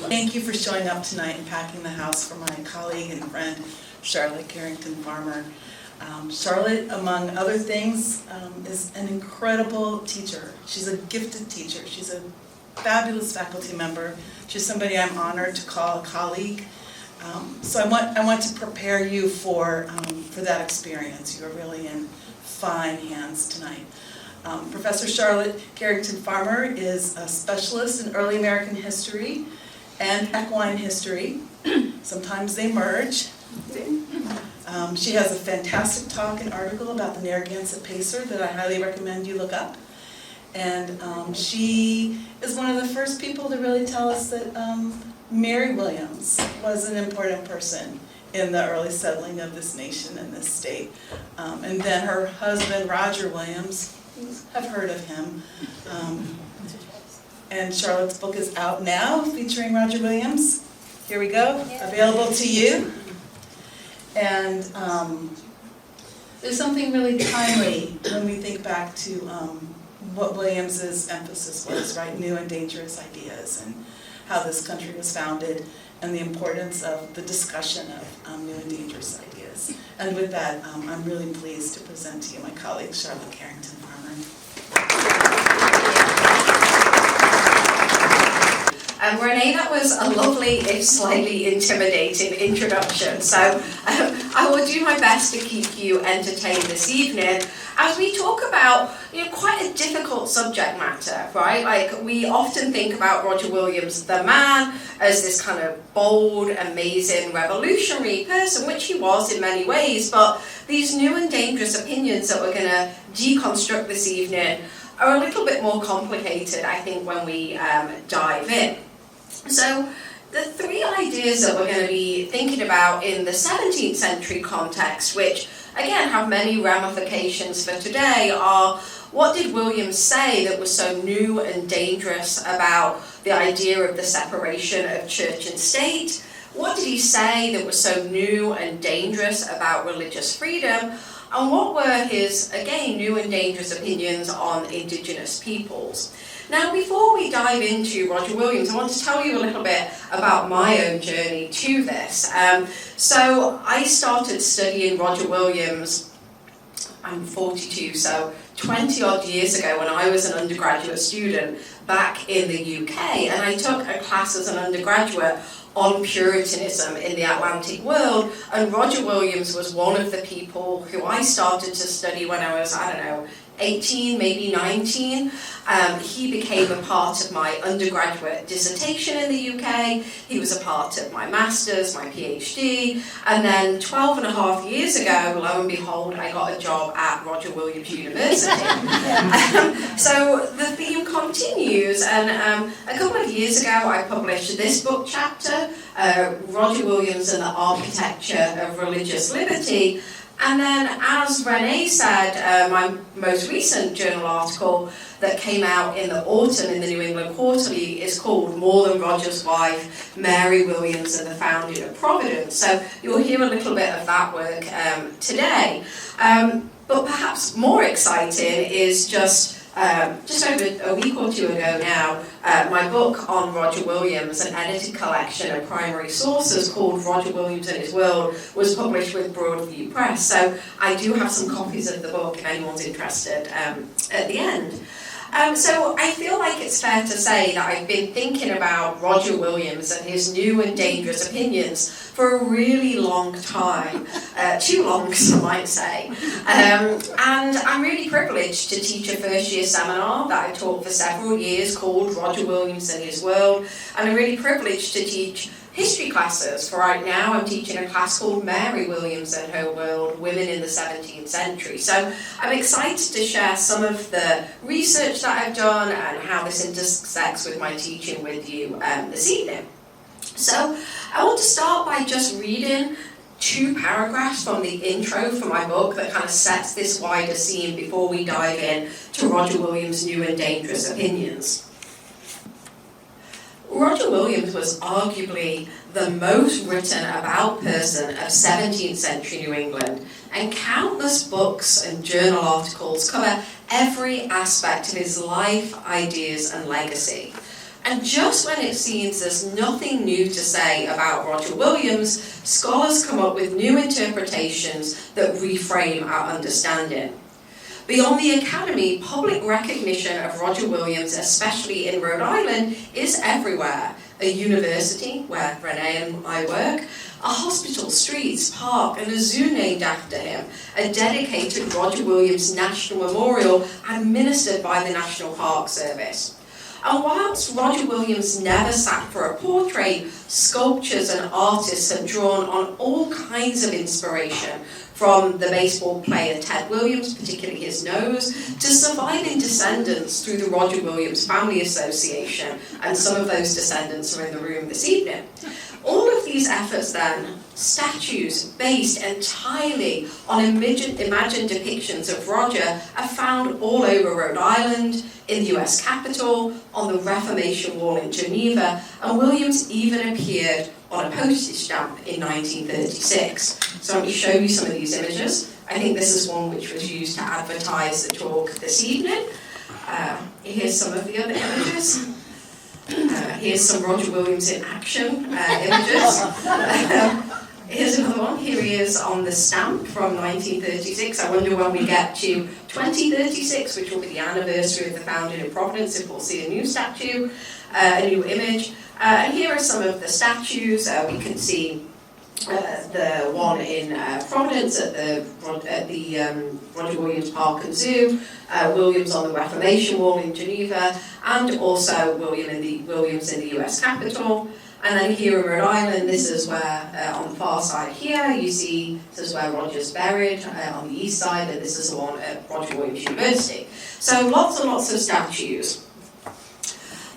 Thank you for showing up tonight and packing the house for my colleague and friend, Charlotte Carrington-Farmer. Charlotte, among other things, is an incredible teacher. She's a gifted teacher. She's a fabulous faculty member. She's somebody I'm honored to call a colleague. So I want to prepare you for that experience. You're really in fine hands tonight. Professor Charlotte Carrington-Farmer is a specialist in early American history and equine history. Sometimes they merge. She has a fantastic talk and article about the Narragansett Pacer that I highly recommend you look up. And she is one of the first people to really tell us that Mary Williams was an important person in the early settling of this nation and this state. And then her husband, Roger Williams, I've heard of him. And Charlotte's book is out now, featuring Roger Williams. Here we go, available to you. And there's something really timely when we think back to what Williams's emphasis was, right? New and dangerous ideas, and how this country was founded, and the importance of the discussion of new and dangerous ideas. And with that, I'm really pleased to present to you my colleague, Charlotte Carrington-Farmer. Renee, that was a lovely, if slightly intimidating introduction. So I will do my best to keep you entertained this evening as we talk about quite a difficult subject matter, right? Like, we often think about Roger Williams, the man, as this kind of bold, amazing, revolutionary person, which he was in many ways, but these new and dangerous opinions that we're going to deconstruct this evening are a little bit more complicated, I think, when we dive in. So the three ideas that we're going to be thinking about in the 17th century context, which again have many ramifications for today, are: what did Williams say that was so new and dangerous about the idea of the separation of church and state? What did he say that was so new and dangerous about religious freedom? And what were his, again, new and dangerous opinions on indigenous peoples? Now, before we dive into Roger Williams, I want to tell you a little bit about my own journey to this. So I started studying Roger Williams, I'm 42, so 20 odd years ago when I was an undergraduate student back in the UK, and I took a class as an undergraduate on Puritanism in the Atlantic world, and Roger Williams was one of the people who I started to study when I was, 18, maybe 19. He became a part of my undergraduate dissertation in the UK. He was a part of my master's, my PhD, and then 12 and a half years ago, lo and behold, I got a job at Roger Williams University. So the theme continues, and a couple of years ago I published this book chapter, Roger Williams and the Architecture of Religious Liberty. And then, as Renee said, my most recent journal article that came out in the autumn in the New England Quarterly is called More Than Roger's Wife, Mary Williams and the Founding of Providence. So you'll hear a little bit of that work today. But perhaps more exciting is just over a week or two ago now, my book on Roger Williams, an edited collection of primary sources called Roger Williams and His World, was published with Broadview Press. So I do have some copies of the book if anyone's interested at the end. So I feel like it's fair to say that I've been thinking about Roger Williams and his new and dangerous opinions for a really long time, too long, some might say. And I'm really privileged to teach a first-year seminar that I've taught for several years called Roger Williams and His World, and I'm really privileged to teach history classes. For right now, I'm teaching a class called Mary Williams and Her World, Women in the 17th Century. So I'm excited to share some of the research that I've done and how this intersects with my teaching with you this evening. So I want to start by just reading 2 paragraphs from the intro for my book that kind of sets this wider scene before we dive in to Roger Williams' new and dangerous opinions. Roger Williams was arguably the most written about person of 17th century New England, and countless books and journal articles cover every aspect of his life, ideas, and legacy. And just when it seems there's nothing new to say about Roger Williams, scholars come up with new interpretations that reframe our understanding. Beyond the academy, public recognition of Roger Williams, especially in Rhode Island, is everywhere. A university, where Renee and I work, a hospital, streets, park, and a zoo named after him, a dedicated Roger Williams National Memorial administered by the National Park Service. And whilst Roger Williams never sat for a portrait, sculptures and artists have drawn on all kinds of inspiration, from the baseball player Ted Williams, particularly his nose, to surviving descendants through the Roger Williams Family Association, and some of those descendants are in the room this evening. All of these efforts then, statues based entirely on imagined depictions of Roger, are found all over Rhode Island, in the US Capitol, on the Reformation Wall in Geneva, and Williams even appeared on a postage stamp in 1936. So let me show you some of these images. I think this is one which was used to advertise the talk this evening. Here's some of the other images. Here's some Roger Williams in action images. Here's another one. Here he is on the stamp from 1936. I wonder when we get to 2036, which will be the anniversary of the founding of Providence, if we'll see a new statue, a new image. And here are some of the statues. We can see the one in Providence at the Roger Williams Park and Zoo, Williams on the Reformation Wall in Geneva, and also Williams in the US Capitol. And then here in Rhode Island, this is where, on the far side here, you see this is where Roger's buried, on the east side, and this is the one at Roger Williams University. So lots and lots of statues.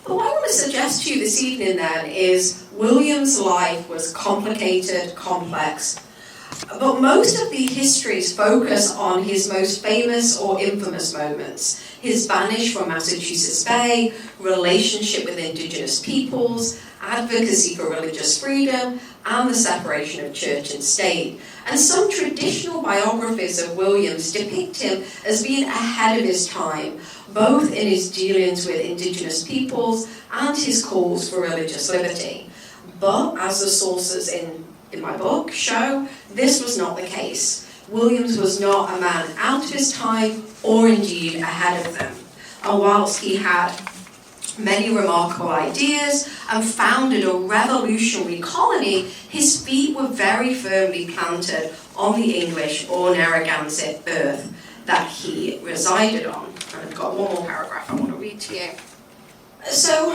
But what I want to suggest to you this evening then is Williams' life was complicated, complex, but most of the histories focus on his most famous or infamous moments. His banish from Massachusetts Bay, relationship with indigenous peoples, advocacy for religious freedom, and the separation of church and state. And some traditional biographies of Williams depict him as being ahead of his time, both in his dealings with indigenous peoples and his calls for religious liberty. But as the sources in my book show, this was not the case. Williams was not a man out of his time, or indeed ahead of them. And whilst he had many remarkable ideas and founded a revolutionary colony, his feet were very firmly planted on the English or Narragansett earth that he resided on. And I've got one more paragraph I want to read to you. So,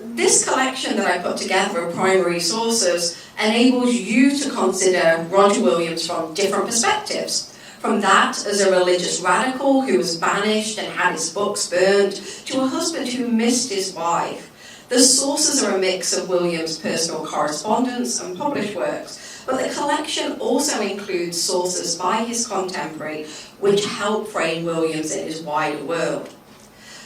this collection that I put together of primary sources enables you to consider Roger Williams from different perspectives. From that as a religious radical who was banished and had his books burnt, to a husband who missed his wife. The sources are a mix of Williams' personal correspondence and published works, but the collection also includes sources by his contemporary which help frame Williams in his wider world.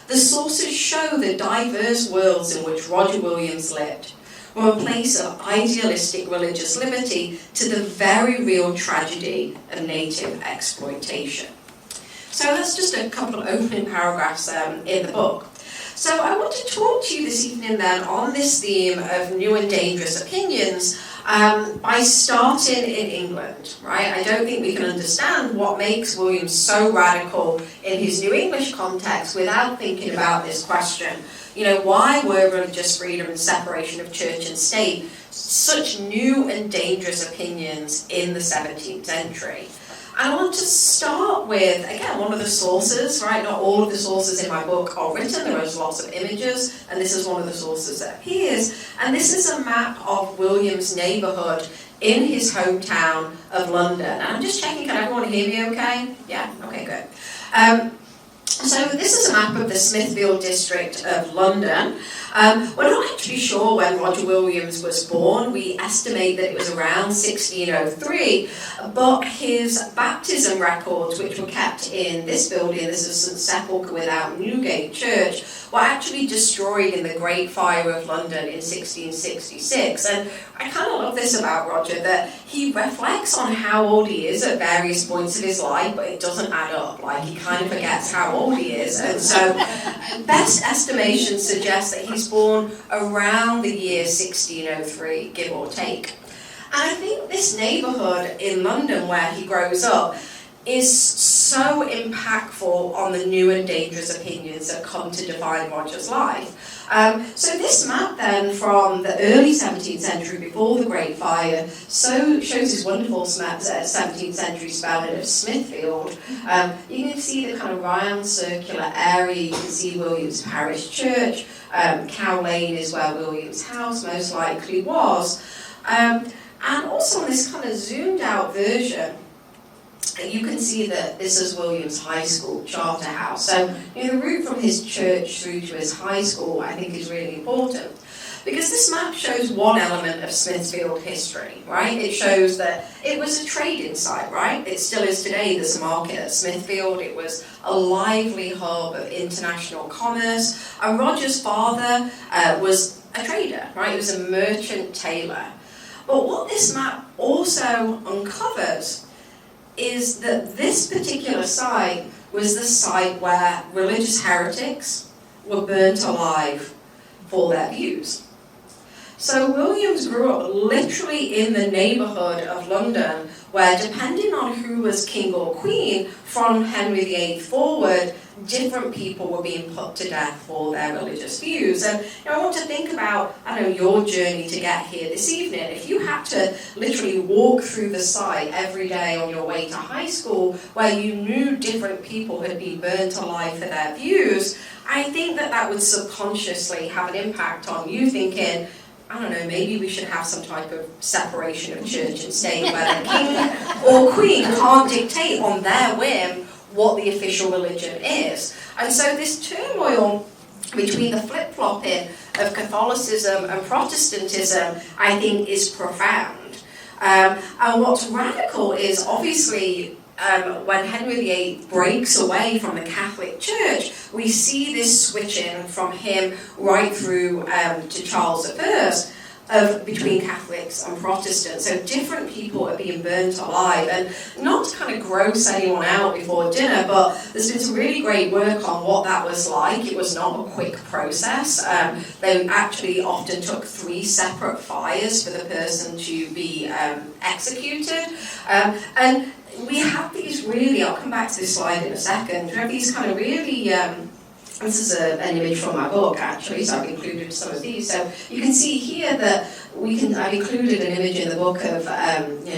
The sources show the diverse worlds in which Roger Williams lived, from a place of idealistic religious liberty to the very real tragedy of native exploitation. So that's just a couple of opening paragraphs in the book. So I want to talk to you this evening then on this theme of new and dangerous opinions by starting in England, right? I don't think we can understand what makes Williams so radical in his New English context without thinking about this question. You know, why were religious freedom and separation of church and state such new and dangerous opinions in the 17th century? And I want to start with, again, one of the sources, right? Not all of the sources in my book are written, there is lots of images, and this is one of the sources that appears. And this is a map of Williams' neighbourhood in his hometown of London. And I'm just checking, can everyone hear me okay? Yeah? Okay, good. So this is a map of the Smithfield district of London. We're not actually sure when Roger Williams was born. We estimate that it was around 1603, but his baptism records, which were kept in this building, this is St Sepulchre without Newgate Church, were actually destroyed in the Great Fire of London in 1666. And I kind of love this about Roger, that he reflects on how old he is at various points of his life, but it doesn't add up. Like, he kind of forgets how old he is. And so best estimations suggest that he's born around the year 1603, give or take. And I think this neighbourhood in London where he grows up is so impactful on the new and dangerous opinions that come to define Roger's life. So this map then from the early 17th century, before the Great Fire, shows this wonderful 17th century spelling of Smithfield. You can see the kind of round circular area, you can see William's Parish Church, Cow Lane is where William's house most likely was. And also in this kind of zoomed out version, you can see that this is William's high school, Charter House. So, the route from his church through to his high school, I think, is really important. Because this map shows one element of Smithfield history, right? It shows that it was a trading site, right? It still is today. There's a market at Smithfield. It was a lively hub of international commerce. And Roger's father was a trader, right? He was a merchant tailor. But what this map also uncovers is that this particular site was the site where religious heretics were burnt alive for their views. So Williams grew up literally in the neighbourhood of London where, depending on who was king or queen, from Henry VIII forward, different people were being put to death for their religious views. And I want to think about, your journey to get here this evening. If you had to literally walk through the site every day on your way to high school where you knew different people had been burnt alive for their views, I think that would subconsciously have an impact on you thinking, maybe we should have some type of separation of church and state where the king or queen can't dictate on their whim what the official religion is. And so this turmoil between the flip-flopping of Catholicism and Protestantism, I think, is profound. And what's radical is, obviously, when Henry VIII breaks away from the Catholic Church, we see this switching from him right through to Charles I between Catholics and Protestants. So different people are being burnt alive. And not to kind of gross anyone out before dinner, but there's been some really great work on what that was like. It was not a quick process. They actually often took 3 separate fires for the person to be executed. And we have these really, I'll come back to this slide in a second, we have these kind of really, this is an image from my book actually, so I've included some of these. So you can see here that I've included an image in the book of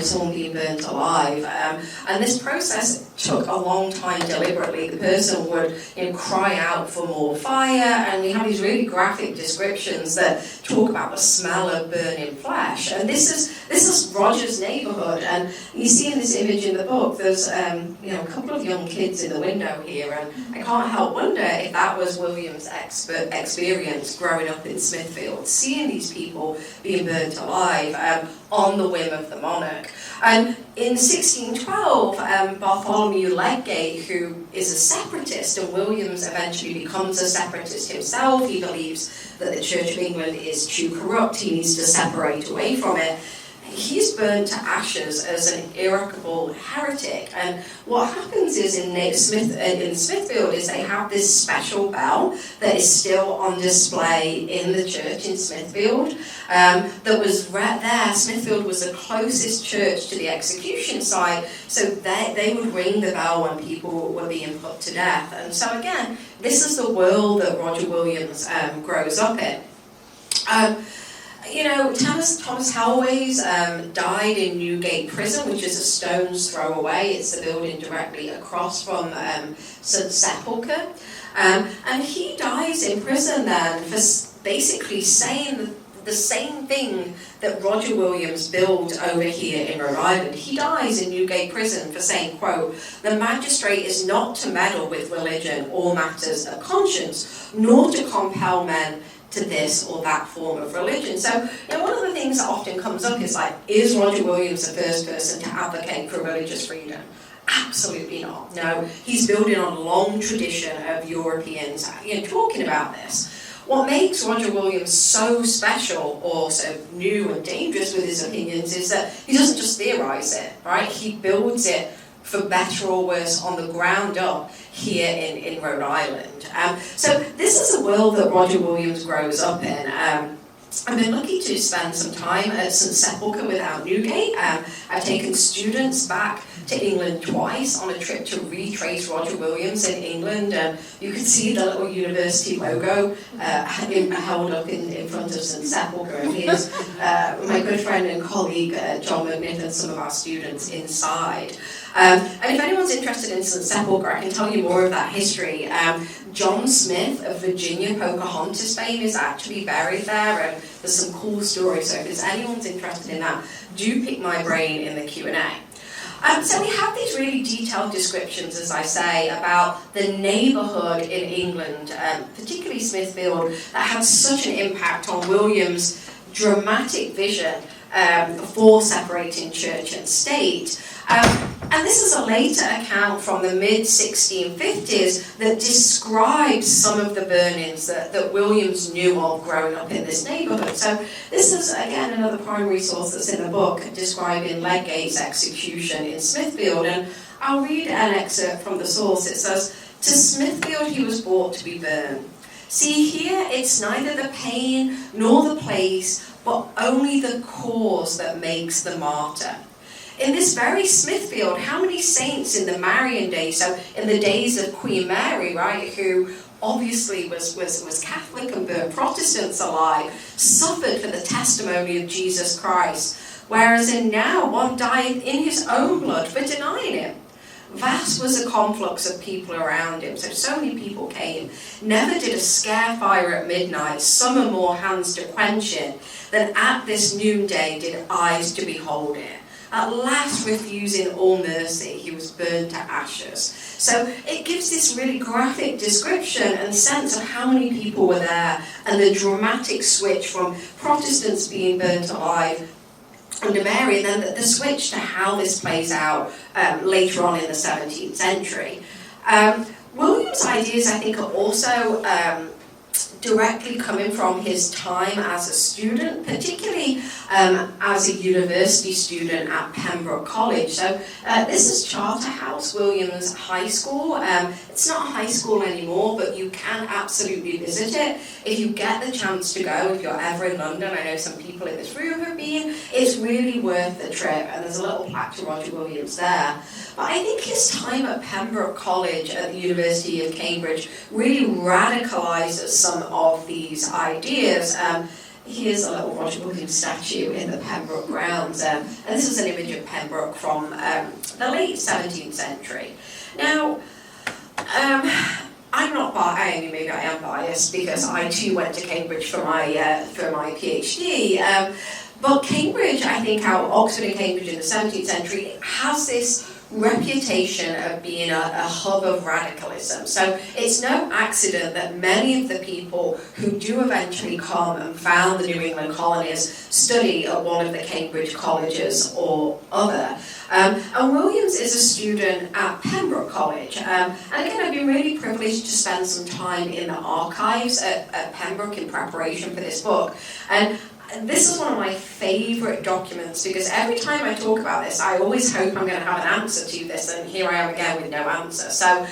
someone being burnt alive, and this process took a long time deliberately. The person would cry out for more fire, and we have these really graphic descriptions that talk about the smell of burning flesh. And this is Roger's neighbourhood, and you see in this image in the book there's a couple of young kids in the window here, and I can't help wonder if that was William's experience growing up in Smithfield, seeing these people being burnt alive on the whim of the monarch. And in 1612, Bartholomew Ledgate, who is a separatist, and Williams eventually becomes a separatist himself, he believes that the Church of England is too corrupt, he needs to separate away from it. He's burnt to ashes as an irrevocable heretic. And what happens is in Smithfield is they have this special bell that is still on display in the church in Smithfield. That was right there. Smithfield was the closest church to the execution site, so they would ring the bell when people were being put to death. And so again, this is the world that Roger Williams grows up in. Thomas Helways died in Newgate Prison, which is a stone's throw away. It's the building directly across from St Sepulchre. And he dies in prison then for basically saying the same thing that Roger Williams built over here in Rhode Island. He dies in Newgate Prison for saying, quote, "The magistrate is not to meddle with religion or matters of conscience, nor to compel men to this or that form of religion." So, one of the things that often comes up is like, is Roger Williams the first person to advocate for religious freedom? Absolutely not. No, he's building on a long tradition of Europeans, talking about this. What makes Roger Williams so special or so new and dangerous with his opinions is that he doesn't just theorize it, right? He builds it for better or worse on the ground up here in Rhode Island. So this is a world that Roger Williams grows up in. I've been lucky to spend some time at St Sepulchre without Newgate. I've taken students back to England twice on a trip to retrace Roger Williams in England. You can see the little university logo held up in front of St Sepulchre. And here's my good friend and colleague John McNiff and some of our students inside. And if anyone's interested in St Sepulchre, I can tell you more of that history. John Smith of Virginia Pocahontas fame is actually buried there, and there's some cool stories. So if anyone's interested in that, do pick my brain in the Q&A. So we have these really detailed descriptions, as I say, about the neighbourhood in England, particularly Smithfield, that had such an impact on Williams' dramatic vision for separating church and state. And this is a later account from the mid-1650s that describes some of the burnings that Williams knew of growing up in this neighbourhood. So this is, again, another primary source that's in the book describing Ledgate's execution in Smithfield. And I'll read an excerpt from the source. It says, "To Smithfield he was brought to be burned. See, here it's neither the pain nor the place, but only the cause that makes the martyr. In this very Smithfield, how many saints in the Marian days, so in the days of Queen Mary, right, who obviously was Catholic and burned Protestants alive, suffered for the testimony of Jesus Christ, whereas in now one died in his own blood for denying him. Vast was the conflux of people around him, so many people came. Never did a scare fire at midnight summon more hands to quench it than at this noonday did eyes to behold it. At last, refusing all mercy, he was burned to ashes." So it gives this really graphic description and sense of how many people were there and the dramatic switch from Protestants being burnt alive under Mary, and then the switch to how this plays out later on in the 17th century. Williams' ideas, I think, are also directly coming from his time as a student, particularly as a university student at Pembroke College. So this is Charterhouse, Williams High School. It's not a high school anymore, but you can absolutely visit it if you get the chance to go. If you're ever in London, I know some people in this room have been, it's really worth the trip, and there's a little plaque to Roger Williams there. But I think his time at Pembroke College at the University of Cambridge really radicalizes some of these ideas. Here's a little Roger Williams statue in the Pembroke grounds, and this is an image of Pembroke from the late 17th century. Now, I'm not biased, maybe I am biased, because I too went to Cambridge for my PhD. But Cambridge, I think, Oxford and Cambridge in the 17th century has this reputation of being a hub of radicalism. So it's no accident that many of the people who do eventually come and found the New England colonies study at one of the Cambridge colleges or other. And Williams is a student at Pembroke College. And again, I've been really privileged to spend some time in the archives at Pembroke in preparation for this book. And this is one of my favourite documents, because every time I talk about this, I always hope I'm going to have an answer to this, and here I am again with no answer. So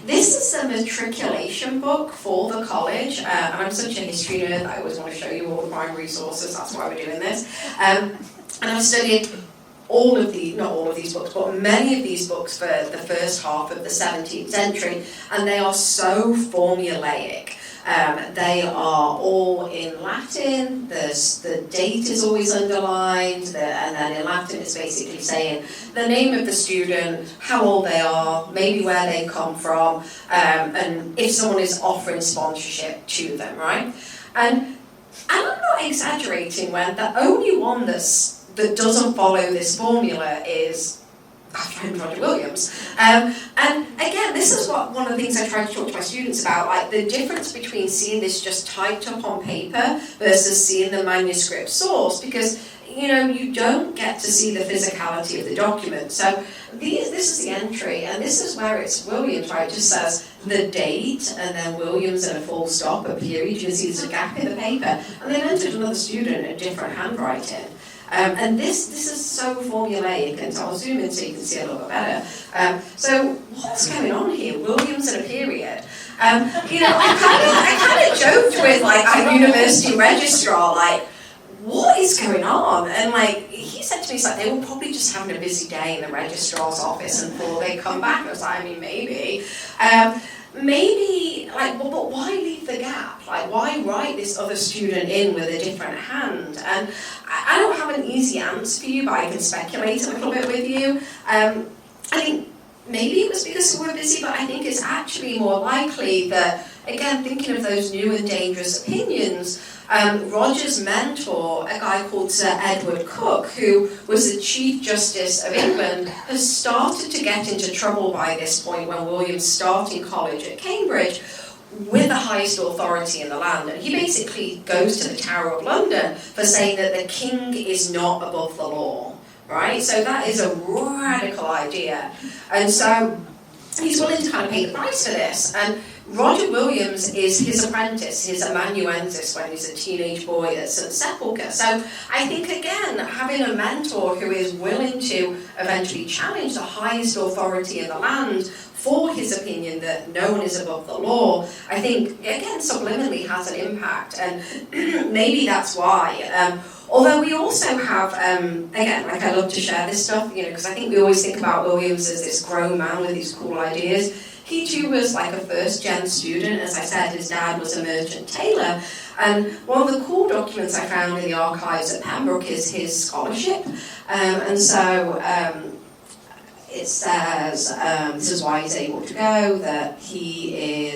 this is a matriculation book for the college, and I'm such a history nerd that I always want to show you all the primary sources, that's why we're doing this. And I've studied not all of these books, but many of these books for the first half of the 17th century, and they are so formulaic. They are all in Latin, the date is always underlined, and then in Latin it's basically saying the name of the student, how old they are, maybe where they come from, and if someone is offering sponsorship to them, right? And I'm not exaggerating when the only one that doesn't follow this formula is our friend Roger Williams. And again, this is one of the things I try to talk to my students about, like the difference between seeing this just typed up on paper versus seeing the manuscript source, because you don't get to see the physicality of the document. So this is the entry, and this is where it's Williams, right? It just says the date, and then Williams and a full stop, a period. You can see there's a gap in the paper, and they've entered another student in different handwriting. And this is so formulaic, and so I'll zoom in so you can see a little bit better. So what's going on here? Williams and a period. I kind of joked with like our university registrar, like, what is going on? And like he said to me, it's like they were probably just having a busy day in the registrar's office, and before they come back, I was like, I mean, maybe. Maybe, like, well, but why leave the gap? Like, why write this other student in with a different hand? And I don't have an easy answer for you, but I can speculate a little bit with you. I think maybe it was because we were busy, but I think it's actually more likely that, again, thinking of those new and dangerous opinions, Roger's mentor, a guy called Sir Edward Coke, who was the Chief Justice of England, has started to get into trouble by this point when William's starting college at Cambridge with the highest authority in the land. And he basically goes to the Tower of London for saying that the king is not above the law, right? So that is a radical idea. And so he's willing to kind of pay the price for this. And Roger Williams is his apprentice, his amanuensis, when he's a teenage boy at St Sepulchre. So I think, again, having a mentor who is willing to eventually challenge the highest authority in the land for his opinion that no one is above the law, I think, again, subliminally has an impact. And maybe that's why. Although we also have, again, like I love to share this stuff, because I think we always think about Williams as this grown man with these cool ideas. He too was like a first-gen student. As I said, his dad was a merchant tailor. And one of the cool documents I found in the archives at Pembroke is his scholarship. And so it says, this is why he's able to go, that he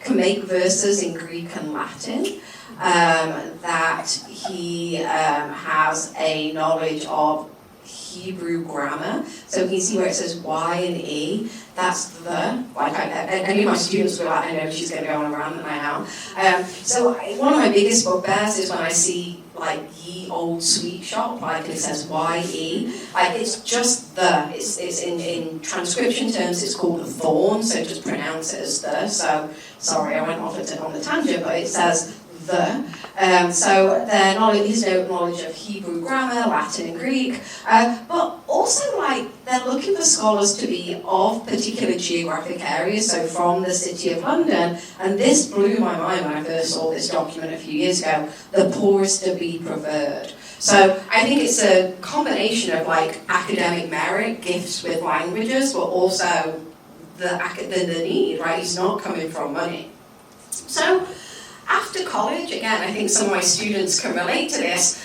can make verses in Greek and Latin, that he has a knowledge of Hebrew grammar. So you can see where it says Y and E, that's the, like any of my students were like, I know she's going to go on a rant and I am. So one of my biggest bugbears is when I see like ye old sweet shop, like it says Y-E, like it's just the, it's in transcription terms it's called a thorn, so just pronounce it as the. So sorry, I went off on the tangent, but it says the. So their knowledge, his knowledge of Hebrew grammar, Latin and Greek, but also like they're looking for scholars to be of particular geographic areas, so from the City of London, and this blew my mind when I first saw this document a few years ago, the poorest to be preferred. So I think it's a combination of like academic merit, gifts with languages, but also the need, right? He's not coming from money. So after college, again, I think some of my students can relate to this,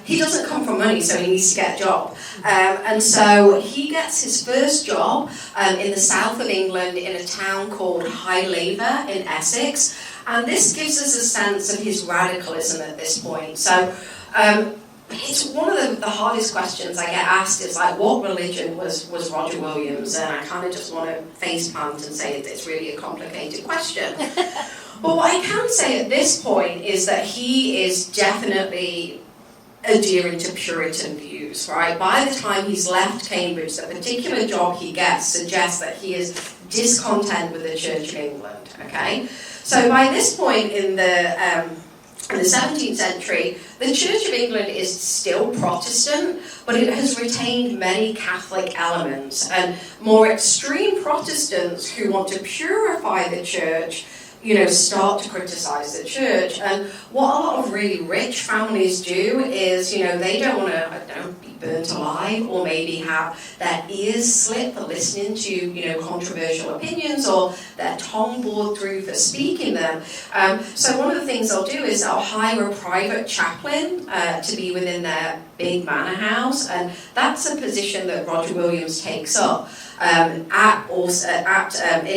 he doesn't come from money, so he needs to get a job. And so he gets his first job in the south of England in a town called Highlever in Essex. And this gives us a sense of his radicalism at this point. So it's one of the hardest questions I get asked is like, what religion was Roger Williams? And I kind of just want to face plant and say it's really a complicated question. But what I can say at this point is that he is definitely adhering to Puritan views, right? By the time he's left Cambridge, the particular job he gets suggests that he is discontent with the Church of England, okay? So by this point in the 17th century, the Church of England is still Protestant, but it has retained many Catholic elements. And more extreme Protestants who want to purify the Church start to criticize the church. And what a lot of really rich families do is, they don't want to, be burnt alive or maybe have their ears slit for listening to, controversial opinions or their tongue bored through for speaking them. So one of the things they'll do is they'll hire a private chaplain to be within their big manor house, and that's a position that Roger Williams takes up. In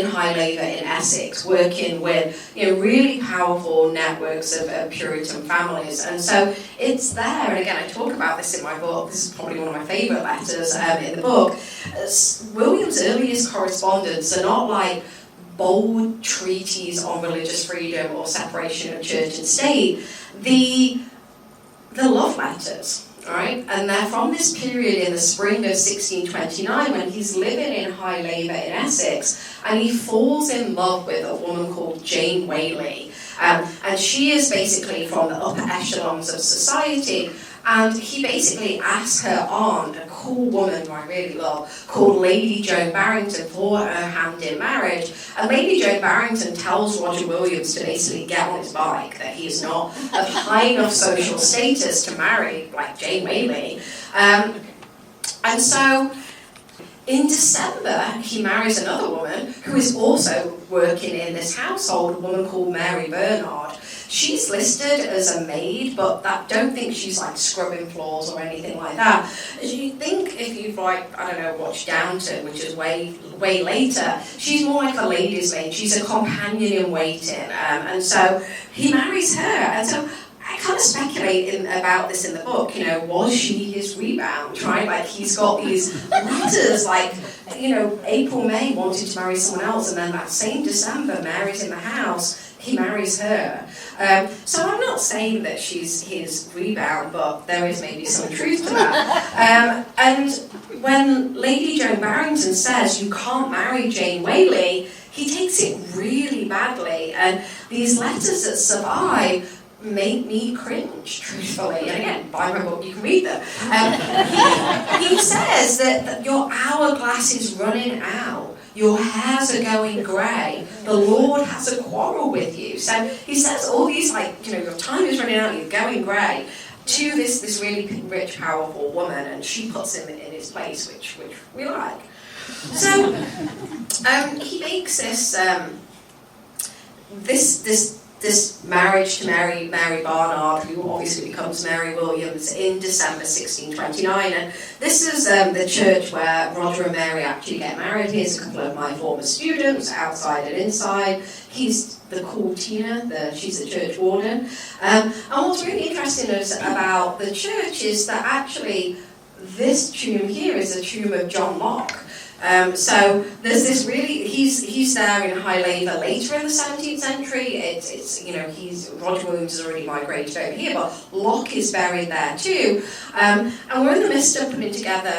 Highlever in Essex, working with really powerful networks of Puritan families, and so it's there. And again, I talk about this in my book. This is probably one of my favourite letters in the book. William's earliest correspondence are not like bold treaties on religious freedom or separation of church and state. the love letters. All right, and they're from this period in the spring of 1629 when he's living in High Labour in Essex, and he falls in love with a woman called Jane Whaley. And she is basically from the upper echelons of society, and he basically asks her aunt, a cool woman who I really love, called Lady Joan Barrington, for her hand in marriage. And Lady Joan Barrington tells Roger Williams to basically get on his bike, that he is not of high enough social status to marry like Jane Whaley. And so in December, he marries another woman who is also working in this household, a woman called Mary Bernard. She's listed as a maid, but don't think she's like scrubbing floors or anything like that. You think if you've watched Downton, which is way later, she's more like a lady's maid. She's a companion in waiting, and so he marries her. And so I kind of speculate about this in the book. Was she his rebound? Right, like he's got these letters, like April, May wanted to marry someone else, and then that same December, Mary's in the house. He marries her. So I'm not saying that she's his rebound, but there is maybe some truth to that. And when Lady Joan Barrington says you can't marry Jane Whaley, he takes it really badly. And these letters that survive make me cringe, truthfully. And again, buy my book, you can read them. He says that your hourglass is running out. Your hairs are going grey. The Lord has a quarrel with you. So he says all these, your time is running out, you're going grey, to this really rich, powerful woman, and she puts him in his place, which we like. So he makes this marriage to Mary Barnard, who obviously becomes Mary Williams, in December 1629. And this is the church where Roger and Mary actually get married. Here's a couple of my former students, outside and inside. He's the cool Tina, she's the church warden. And what's really interesting about the church is that actually this tomb here is a tomb of John Locke. So there's this really, he's there in High Labour later in the 17th century. Roger Williams has already migrated over here, but Locke is buried there too. And we're in the midst of putting together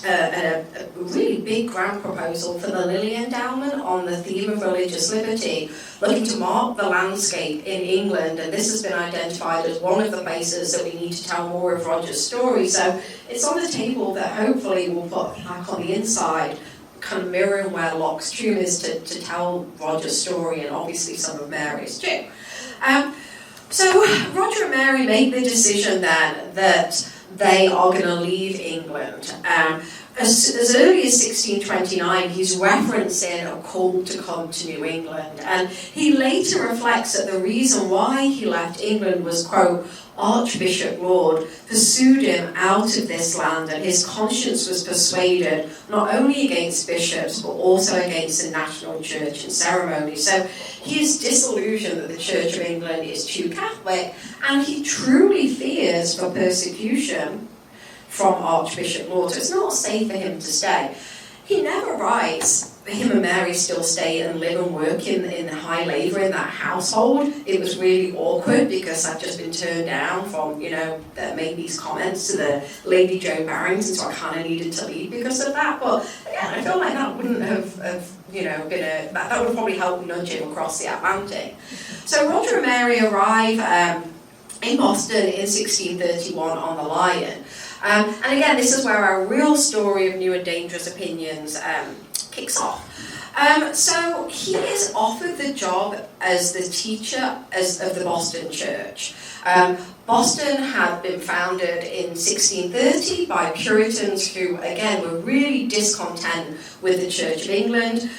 a really big grant proposal for the Lilly Endowment on the theme of religious liberty, looking to mark the landscape in England, and this has been identified as one of the places that we need to tell more of Roger's story. So it's on the table that hopefully we'll put a plaque on the inside, kind of mirroring where Locke's tomb is, to tell Roger's story, and obviously some of Mary's too. So Roger and Mary make the decision then that they are going to leave England. As early as 1629, he's referencing a call to come to New England. And he later reflects that the reason why he left England was, quote, Archbishop Laud pursued him out of this land, and his conscience was persuaded not only against bishops, but also against the national church and ceremony. So he is disillusioned that the Church of England is too Catholic, and he truly fears for persecution from Archbishop Laud. So it's not safe for him to stay. He never writes, him and Mary still stay and live and work in High Labour in that household. It was really awkward because I'd just been turned down from, that made these comments to the Lady Joan Barrington, so I kind of needed to leave because of that. But again, I feel like that wouldn't have been that would have probably helped nudge him across the Atlantic. So Roger and Mary arrive in Boston in 1631 on the Lion. And again, this is where our real story of New and Dangerous Opinions kicks off. So he is offered the job as the teacher of the Boston Church. Boston had been founded in 1630 by Puritans who, again, were really discontent with the Church of England.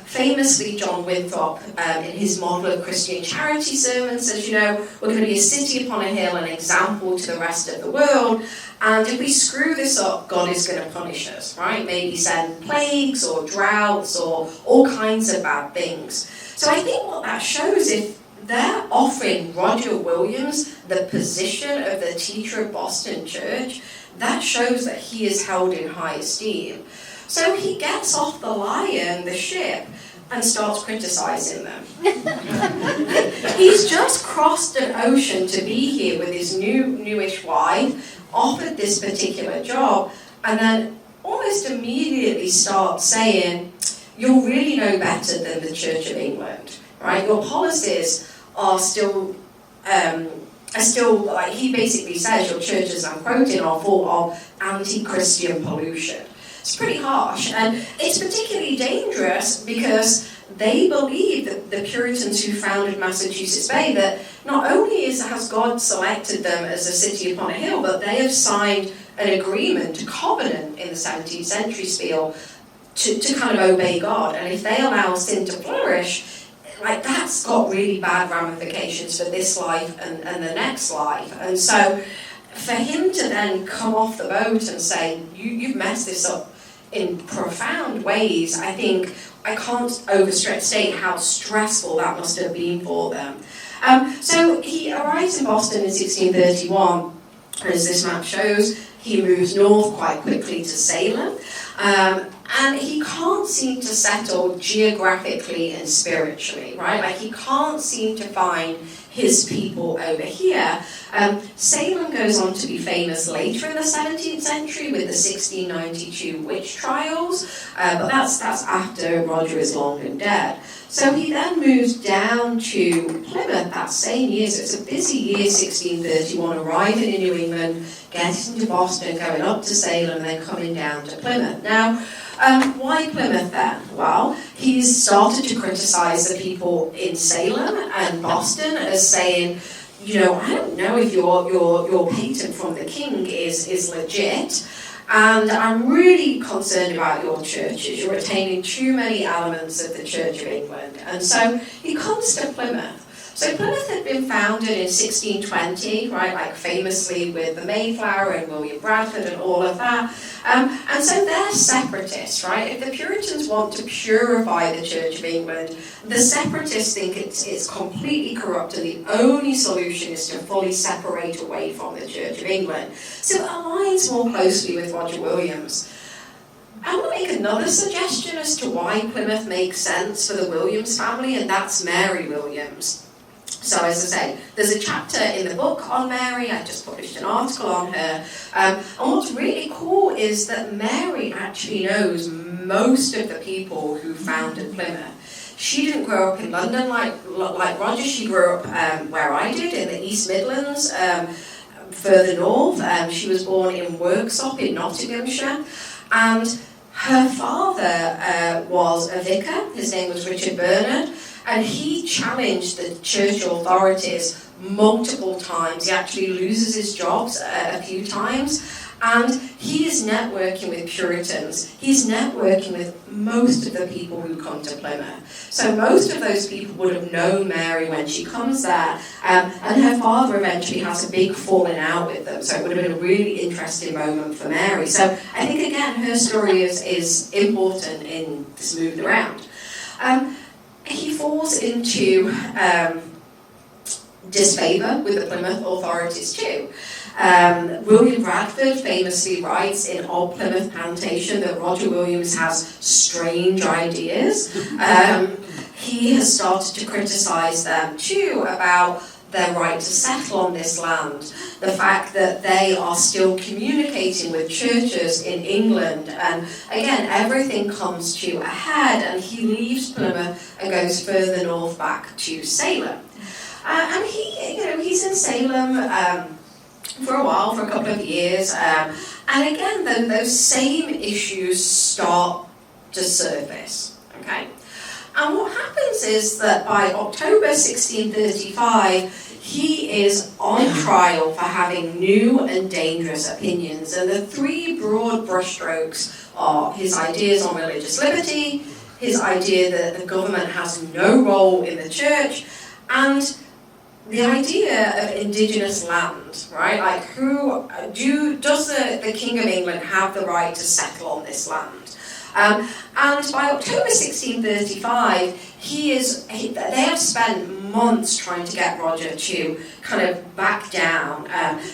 Famously, John Winthrop, in his model of Christian charity sermon, says, we're going to be a city upon a hill, an example to the rest of the world. And if we screw this up, God is going to punish us, right? Maybe send plagues or droughts or all kinds of bad things. So I think what that shows, if they're offering Roger Williams the position of the teacher of Boston Church, that shows that he is held in high esteem. So he gets off the Lion, the ship, and starts criticising them. He's just crossed an ocean to be here with his newish wife, offered this particular job, and then almost immediately starts saying, you're really no better than the Church of England, right? Your policies are still, like he basically says, your churches, I'm quoting, are full of anti-Christian pollution. It's pretty harsh, and it's particularly dangerous because they believe that the Puritans who founded Massachusetts Bay, that not only has God selected them as a city upon a hill, but they have signed an agreement, a covenant in the 17th century spiel to kind of obey God. And if they allow sin to flourish, like that's got really bad ramifications for this life and the next life. And so for him to then come off the boat and say, you've messed this up in profound ways, I think I can't overstate how stressful that must have been for them. So he arrives in Boston in 1631, as this map shows. He moves north quite quickly to Salem, and he can't seem to settle geographically and spiritually, right? Like he can't seem to find his people over here. Salem goes on to be famous later in the 17th century with the 1692 witch trials, but that's after Roger is long and dead. So he then moves down to Plymouth that same year, so it's a busy year, 1631, arriving in New England, getting to Boston, going up to Salem, and then coming down to Plymouth. Now, why Plymouth then? Well, he's started to criticize the people in Salem and Boston as saying, you know, I don't know if your patent from the king is legit, and I'm really concerned about your churches. You're retaining too many elements of the Church of England. And so he comes to Plymouth. So Plymouth had been founded in 1620, right, like famously with the Mayflower and William Bradford and all of that. And so they're separatists, right? If the Puritans want to purify the Church of England, the separatists think it's completely corrupt and the only solution is to fully separate away from the Church of England. So it aligns more closely with Roger Williams. I want to make another suggestion as to why Plymouth makes sense for the Williams family, and that's Mary Williams. So as I say, there's a chapter in the book on Mary. I just published an article on her. And what's really cool is that Mary actually knows most of the people who founded Plymouth. She didn't grow up in London like Roger. She grew up where I did, in the East Midlands, further north. She was born in Worksop in Nottinghamshire. And her father was a vicar. His name was Richard Bernard. And he challenged the church authorities multiple times. He actually loses his jobs a few times. And he is networking with Puritans. He's networking with most of the people who come to Plymouth. So most of those people would have known Mary when she comes there. And her father eventually has a big falling out with them. So it would have been a really interesting moment for Mary. So I think, again, her story is important in this moving around. He falls into disfavour with the Plymouth authorities too. William Bradford famously writes in Old Plymouth Plantation that Roger Williams has strange ideas. He has started to criticise them too about their right to settle on this land, the fact that they are still communicating with churches in England, and again, everything comes to a head, and he leaves Plymouth and goes further north back to Salem. And he's in Salem for a while, for a couple of years, and again, those same issues start to surface, okay? And what happens is that by October 1635, he is on trial for having new and dangerous opinions. And the three broad brushstrokes are his ideas on religious liberty, his idea that the government has no role in the church, and the idea of indigenous land, right? Like, does the King of England have the right to settle on this land? And by October 1635, they have spent months trying to get Roger to kind of back down.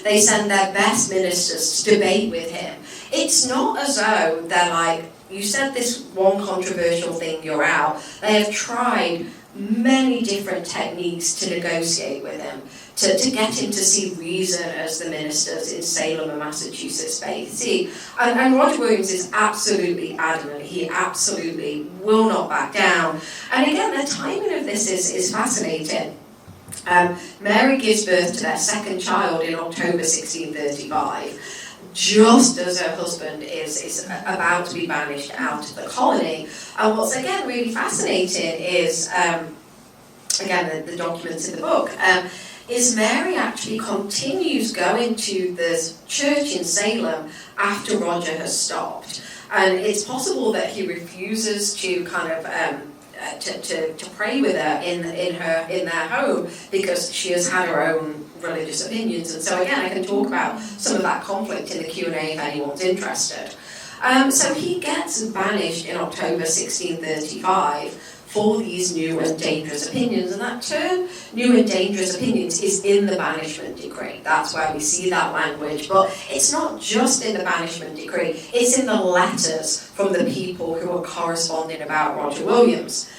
They send their best ministers to debate with him. It's not as though they're like, you said this one controversial thing, you're out. They have tried many different techniques to negotiate with him, to get him to see reason as the ministers in Salem and Massachusetts Bay. See, and Roger Williams is absolutely adamant. He absolutely will not back down. And again, the timing of this is fascinating. Mary gives birth to their second child in October 1635. Just as her husband is about to be banished out of the colony. And what's again really fascinating is, again, the documents in the book, is Mary actually continues going to the church in Salem after Roger has stopped. And it's possible that he refuses to kind of to pray with her in their home because she has had her own religious opinions. And so again, I can talk about some of that conflict in the Q&A if anyone's interested. So he gets banished in October 1635 for these new and dangerous opinions. And that term, new and dangerous opinions, is in the banishment decree. That's where we see that language. But it's not just in the banishment decree, it's in the letters from the people who are corresponding about Roger Williams.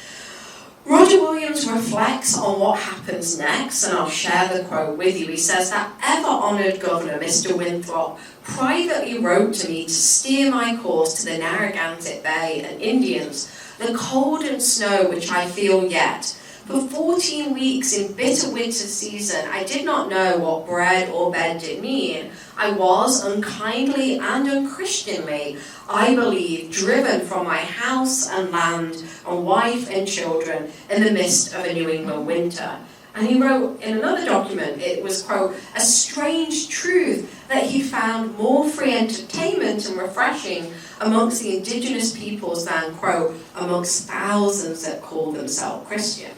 Roger Williams reflects on what happens next, and I'll share the quote with you. He says, "That ever-honoured governor, Mr. Winthrop, privately wrote to me to steer my course to the Narragansett Bay and Indians, the cold and snow which I feel yet. For 14 weeks in bitter winter season, I did not know what bread or bed did mean. I was, unkindly and unchristianly, I believe, driven from my house and land and wife and children in the midst of a New England winter." And he wrote in another document, it was, quote, "a strange truth that he found more free entertainment and refreshing amongst the indigenous peoples than, quote, amongst thousands that call themselves Christian."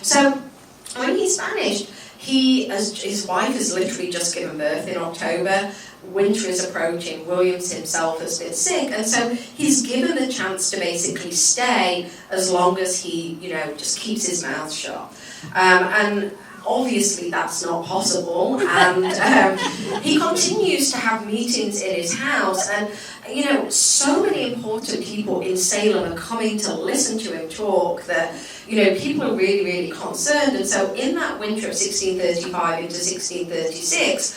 So when he's banished, his wife has literally just given birth in October. Winter is approaching. Williams himself has been sick, and so he's given the chance to basically stay as long as he, just keeps his mouth shut. And obviously that's not possible, and he continues to have meetings in his house, and so many important people in Salem are coming to listen to him talk that people are really, really concerned. And so in that winter of 1635 into 1636,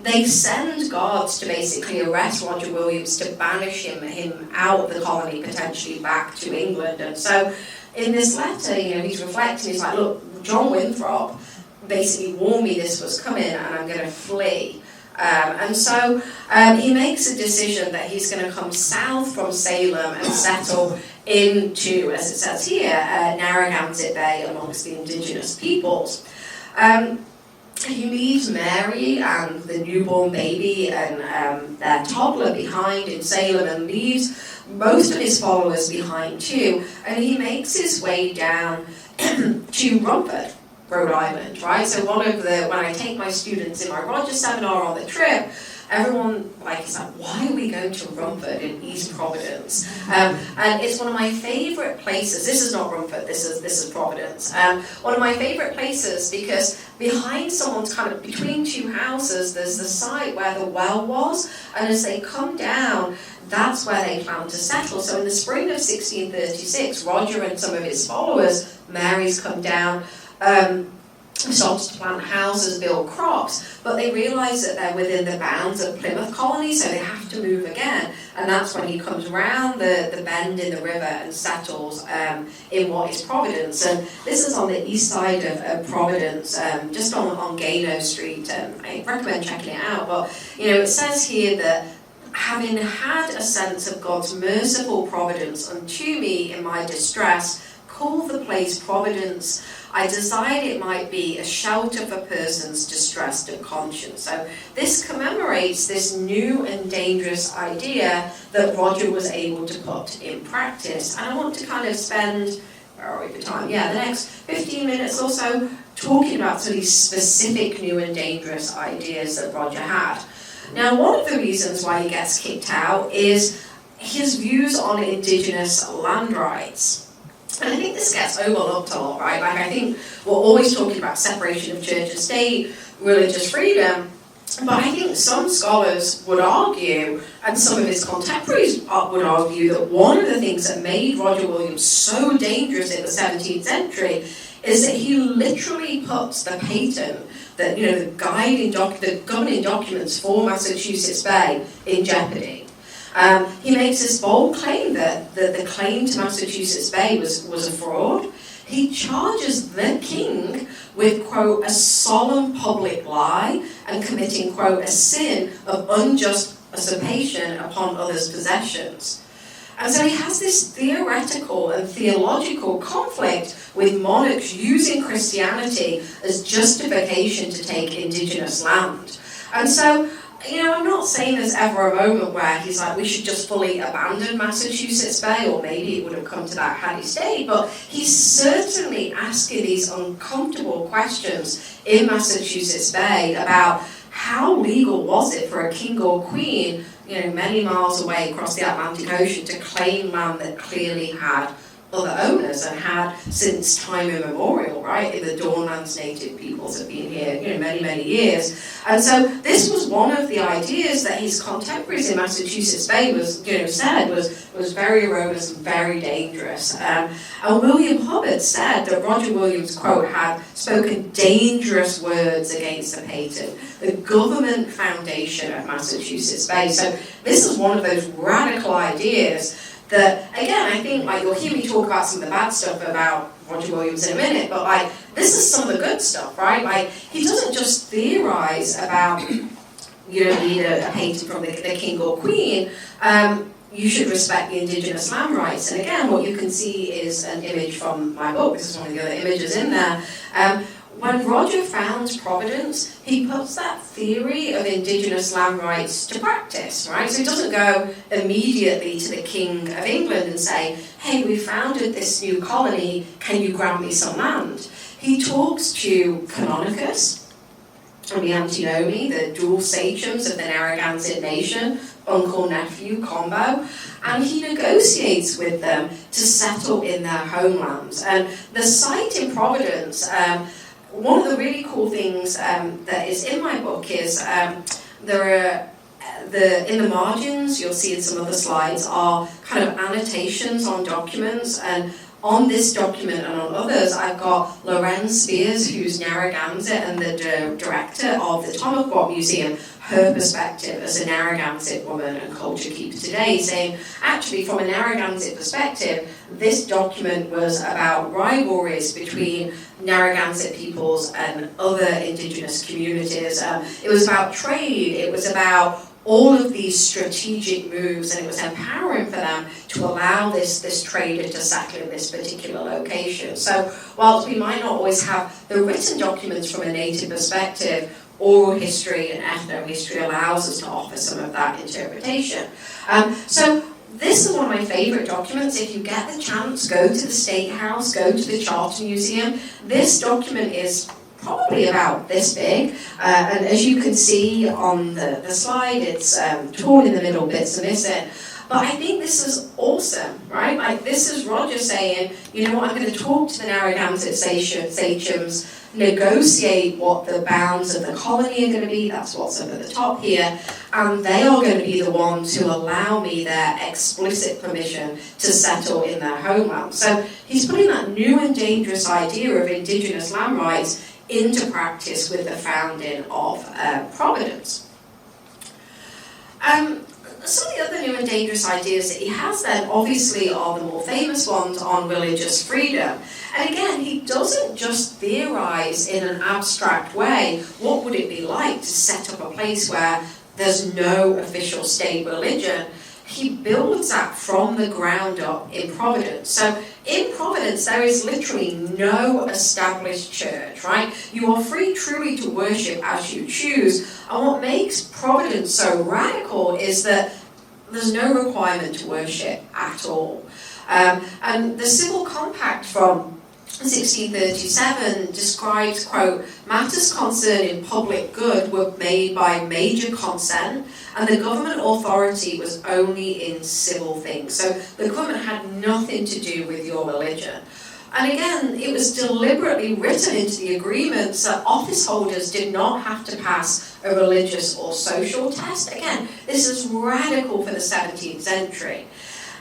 they send guards to basically arrest Roger Williams, to banish him out of the colony, potentially back to England. And so in this letter, he's reflecting, he's like, look, John Winthrop basically warned me this was coming and I'm going to flee. And so he makes a decision that he's going to come south from Salem and settle into, as it says here, Narragansett Bay amongst the indigenous peoples. He leaves Mary and the newborn baby and their toddler behind in Salem, and leaves most of his followers behind too, and he makes his way down to Rumford, Rhode Island, right? So when I take my students in my Roger seminar on the trip, everyone is like, why are we going to Rumford in East Providence? And it's one of my favorite places. This is not Rumford, this is Providence. One of my favorite places because behind someone's between two houses, there's the site where the well was, and as they come down, that's where they plan to settle. So in the spring of 1636, Roger and some of his followers, Mary's come down, started to plant houses, build crops, but they realise that they're within the bounds of Plymouth colony, so they have to move again. And that's when he comes around the bend in the river and settles in what is Providence. And this is on the east side of Providence, just on Gano Street. I recommend checking it out. But it says here that, having had a sense of God's merciful providence unto me in my distress, call the place Providence. I desired it might be a shelter for persons distressed of conscience. So this commemorates this new and dangerous idea that Roger was able to put in practice. And I want to spend, where are we for time? Yeah, the next 15 minutes or so talking about some of these specific new and dangerous ideas that Roger had. Now, one of the reasons why he gets kicked out is his views on indigenous land rights. And I think this gets overlooked a lot, right? I think we're always talking about separation of church and state, religious freedom, But I think some scholars would argue, and some of his contemporaries would argue, that one of the things that made Roger Williams so dangerous in the 17th century is that he literally puts the patent, that the governing documents for Massachusetts Bay in jeopardy. He makes this bold claim that the claim to Massachusetts Bay was a fraud. He charges the king with, quote, a solemn public lie and committing, quote, a sin of unjust usurpation upon others' possessions. And so he has this theoretical and theological conflict with monarchs using Christianity as justification to take indigenous land. And so, I'm not saying there's ever a moment where he's like, we should just fully abandon Massachusetts Bay, or maybe it would have come to that had he stayed, but he's certainly asking these uncomfortable questions in Massachusetts Bay about how legal was it for a king or queen, many miles away across the Atlantic Ocean to claim land that clearly had other owners and had since time immemorial, right? In the Dawnlands native peoples have been here, many, many years. And so this was one of the ideas that his contemporaries in Massachusetts Bay said was very erroneous and very dangerous. And William Hubbard said that Roger Williams, quote, had spoken dangerous words against the patent, the government foundation of Massachusetts Bay. So this is one of those radical ideas that, again, I think, you'll hear me talk about some of the bad stuff about Roger Williams in a minute, but, this is some of the good stuff, right? He doesn't just theorize about, you don't need a patent from the king or queen, you should respect the indigenous land rights. And again, what you can see is an image from my book. This is one of the other images in there. When Roger founds Providence, he puts that theory of indigenous land rights to practice, right? So he doesn't go immediately to the King of England and say, hey, we founded this new colony, can you grant me some land? He talks to Canonicus and the Antinomi, the dual sachems of the Narragansett Nation, uncle-nephew combo, and he negotiates with them to settle in their homelands. And the site in Providence, one of the really cool things that is in my book is there are in the margins, you'll see in some other slides, are kind of annotations on documents, and on this document and on others, I've got Lorenz Spears, who's Narragansett and the director of the Tomahawk Museum, her perspective as a Narragansett woman and culture keeper today, saying, actually, from a Narragansett perspective, this document was about rivalries between Narragansett peoples and other indigenous communities. It was about trade, it was about all of these strategic moves, and it was empowering for them to allow this trader to settle in this particular location. So whilst we might not always have the written documents from a native perspective, oral history and ethno-history allows us to offer some of that interpretation. So this is one of my favorite documents. If you get the chance, go to the State House, go to the Charter Museum. This document is probably about this big, and as you can see on the slide, it's torn in the middle, bits are missing. But I think this is awesome, right? This is Roger saying, you know what, I'm going to talk to the Narragansett sachems, negotiate what the bounds of the colony are going to be, that's what's up at the top here, and they are going to be the ones who allow me their explicit permission to settle in their homeland. So he's putting that new and dangerous idea of indigenous land rights into practice with the founding of Providence. Some of the other new and dangerous ideas that he has then obviously are the more famous ones on religious freedom. And again, he doesn't just theorize in an abstract way, what would it be like to set up a place where there's no official state religion? He builds that from the ground up in Providence. So in Providence, there is literally no established church, right? You are free truly to worship as you choose. And what makes Providence so radical is that there's no requirement to worship at all. And the Civil Compact from 1637 describes, quote, matters concerning public good were made by major consent, and the government authority was only in civil things. So the government had nothing to do with your religion. And again, it was deliberately written into the agreements that office holders did not have to pass a religious or social test. Again, this is radical for the 17th century.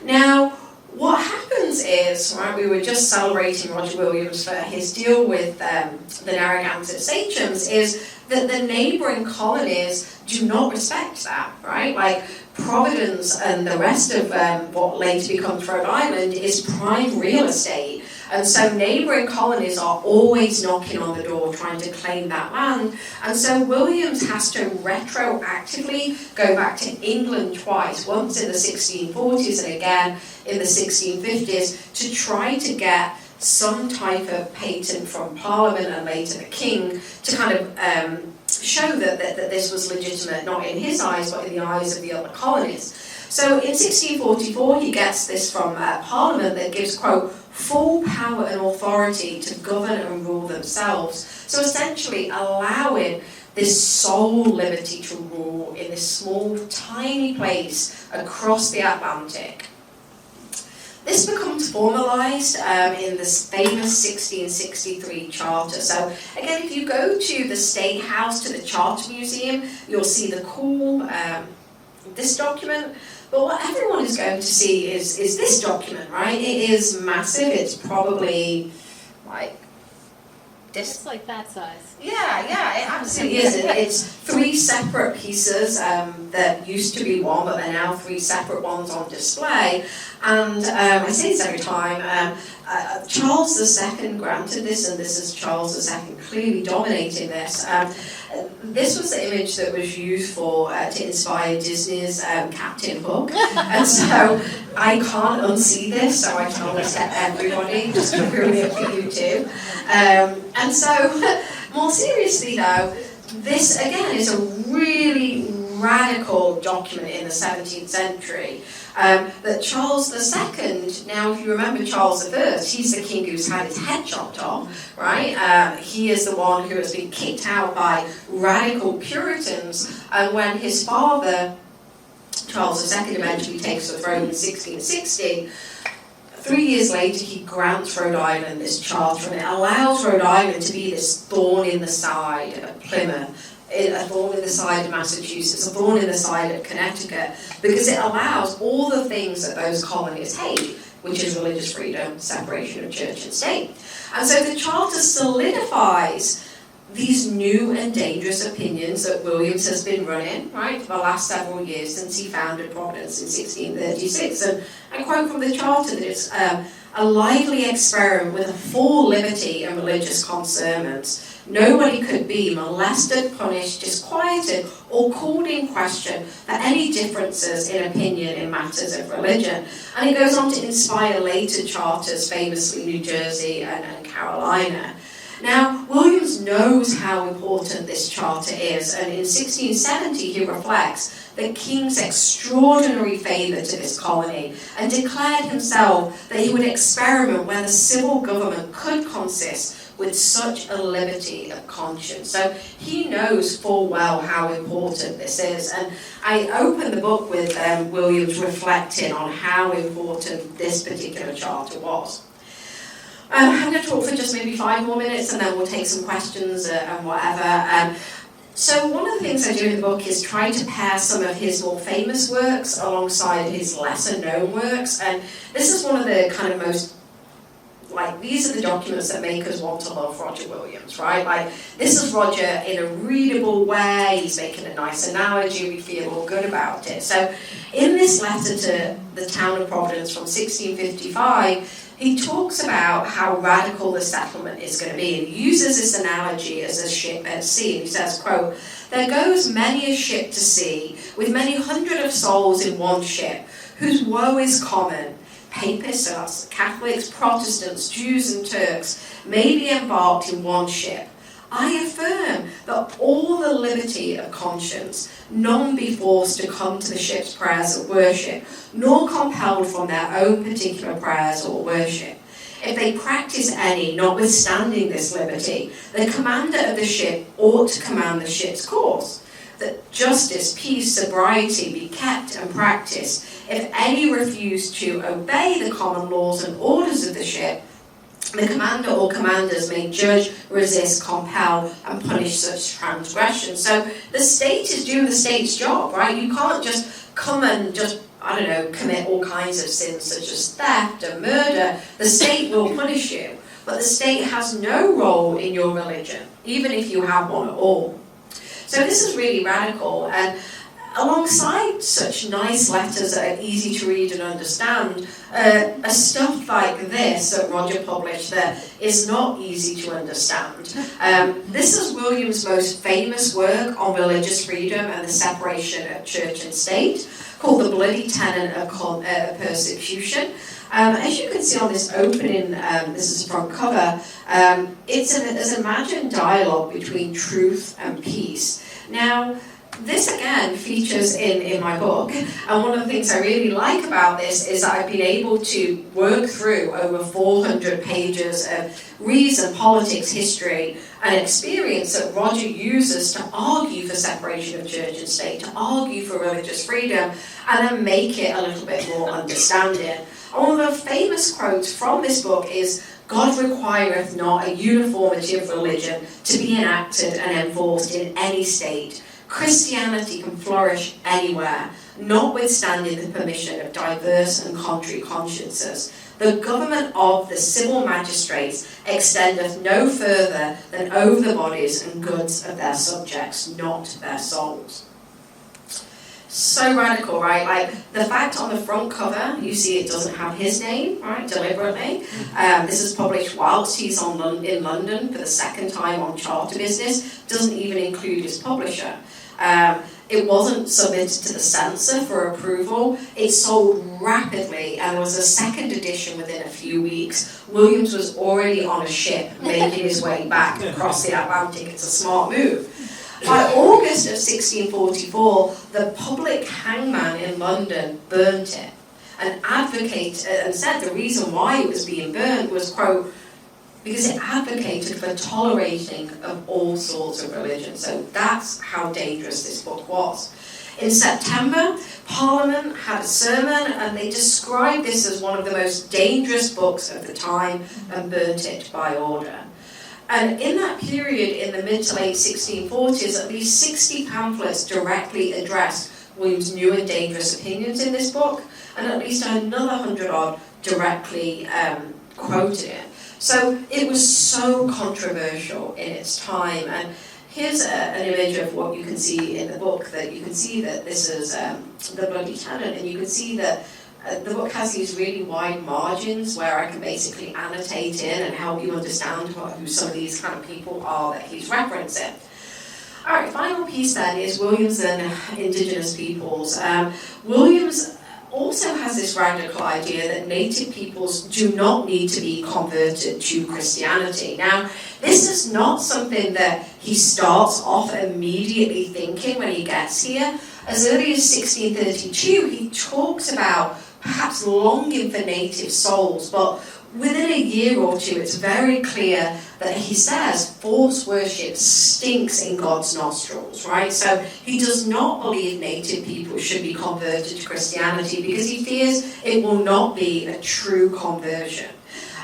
Now, what happens is, right, we were just celebrating Roger Williams for his deal with the Narragansett sachems, is that the neighbouring colonies do not respect that, right? Like Providence and the rest of what later becomes Rhode Island is prime real estate. And so neighbouring colonies are always knocking on the door trying to claim that land. And so Williams has to retroactively go back to England twice, once in the 1640s and again in the 1650s, to try to get some type of patent from Parliament and later the King to kind of show that this was legitimate, not in his eyes, but in the eyes of the other colonies. So in 1644, he gets this from Parliament that gives, quote, full power and authority to govern and rule themselves. So essentially allowing this sole liberty to rule in this small, tiny place across the Atlantic. This becomes formalised in this famous 1663 charter. So again, if you go to the State House, to the Charter Museum, you'll see the cool, this document. But what everyone is going to see is this document, right? It is massive. It's probably like this. It's like that size. Yeah, it absolutely is. It's 3 separate pieces that used to be one, but they're now 3 separate ones on display. And I say this every time, Charles II granted this, and this is Charles II clearly dominating this. This was the image that was used for to inspire Disney's Captain Hook, and so I can't unsee this, so I tell this to everybody, just to ruin it for you too. And so, more seriously though, this again is a really radical document in the 17th century. That Charles II, now if you remember Charles I, he's the king who's had his head chopped off, right? He is the one who has been kicked out by radical Puritans, and when his father, Charles II, eventually takes the throne in 1660, 3 years later he grants Rhode Island this charter, and it allows Rhode Island to be this thorn in the side of Plymouth, a thorn in the side of Massachusetts, a thorn in the side of Connecticut, because it allows all the things that those colonies hate, which is religious freedom, separation of church and state. And so the charter solidifies these new and dangerous opinions that Williams has been running, right, for the last several years since he founded Providence in 1636. And I quote from the charter that it's a lively experiment with a full liberty and religious concernments. Nobody could be molested, punished, disquieted, or called in question for any differences in opinion in matters of religion. And it goes on to inspire later charters, famously New Jersey and Carolina. Now, Williams knows how important this charter is, and in 1670 he reflects the king's extraordinary favour to this colony and declared himself that he would experiment where the civil government could consist with such a liberty of conscience. So he knows full well how important this is. And I open the book with Williams reflecting on how important this particular charter was. I'm going to talk for just maybe 5 more minutes, and then we'll take some questions and whatever. So one of the things I do in the book is try to pair some of his more famous works alongside his lesser known works. And this is one of the kind of most, like, these are the documents that make us want to love Roger Williams, right? Like, this is Roger in a readable way, he's making a nice analogy, we feel all good about it. So in this letter to the town of Providence from 1655, he talks about how radical the settlement is going to be, and he uses this analogy as a ship at sea. And he says, quote, "There goes many a ship to sea, with many hundred of souls in one ship, whose woe is common. Papists, Catholics, Protestants, Jews and Turks may be embarked in one ship. I affirm that all the liberty of conscience, none be forced to come to the ship's prayers of worship, nor compelled from their own particular prayers or worship. If they practice any, notwithstanding this liberty, the commander of the ship ought to command the ship's course, that justice, peace, sobriety be kept and practiced. If any refuse to obey the common laws and orders of the ship, The commander or commanders may judge, resist, compel, and punish such transgressions. So the state is doing the state's job, right? You can't just come and just, I don't know, commit all kinds of sins such as theft and murder. The state will punish you. But the state has no role in your religion, even if you have one at all. So this is really radical, and alongside such nice letters that are easy to read and understand, stuff like this that Roger published that is not easy to understand. This is William's most famous work on religious freedom and the separation of church and state, called The Bloody Tenet of Persecution. As you can see on this opening, this is the front cover, it's an imagined dialogue between truth and peace. Now, this again features in my book, and one of the things I really like about this is that I've been able to work through over 400 pages of reason, politics, history, and experience that Roger uses to argue for separation of church and state, to argue for religious freedom, and then make it a little bit more understanding. And one of the famous quotes from this book is, "God requireth not a uniformity of religion to be enacted and enforced in any state. Christianity can flourish anywhere, notwithstanding the permission of diverse and contrary consciences. The government of the civil magistrates extendeth no further than over the bodies and goods of their subjects, not their souls." So radical, right? Like the fact on the front cover, you see it doesn't have his name, right, deliberately. This is published whilst he's in London for the second time on charter business, doesn't even include his publisher. It wasn't submitted to the censor for approval. It sold rapidly and was a second edition within a few weeks. Williams was already on a ship making his way back across the Atlantic. It's a smart move. By August of 1644, the public hangman in London burnt it and said the reason why it was being burned was, quote, because it advocated for tolerating of all sorts of religion. So that's how dangerous this book was. In September, Parliament had a sermon and they described this as one of the most dangerous books of the time and burnt it by order. And in that period, in the mid to late 1640s, at least 60 pamphlets directly addressed William's new and dangerous opinions in this book, and at least another 100-odd directly quoted it. So it was so controversial in its time. And here's an image of what you can see in the book, that you can see that this is the Bloody Tenet, and you can see that the book has these really wide margins where I can basically annotate in and help you understand who some of these kind of people are that he's referencing. All right, final piece then is Williams and Indigenous peoples. Williams also has this radical idea that native peoples do not need to be converted to Christianity. Now, this is not something that he starts off immediately thinking when he gets here. As early as 1632, he talks about perhaps longing for native souls, but within a year or two, it's very clear that he says false worship stinks in God's nostrils, right? So he does not believe native people should be converted to Christianity because he fears it will not be a true conversion.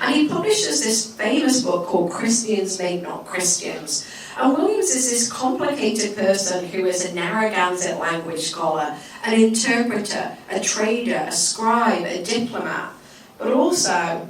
And he publishes this famous book called Christians Make Not Christians. And Williams is this complicated person who is a Narragansett language scholar, an interpreter, a trader, a scribe, a diplomat, but also,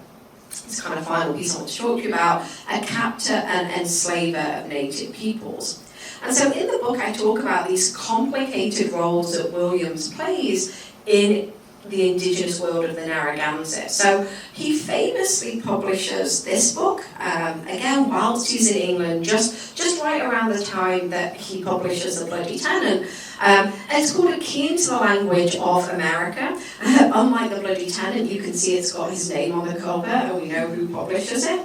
this kind of final piece I want to talk to you about, a captor and enslaver of native peoples. And so in the book I talk about these complicated roles that Williams plays in the indigenous world of the Narragansett. So he famously publishes this book, again, whilst he's in England, just right around the time that he publishes The Bloody Tenet. And it's called A Key into the Language of America. Unlike The Bloody Tenet, you can see it's got his name on the cover, and we know who publishes it.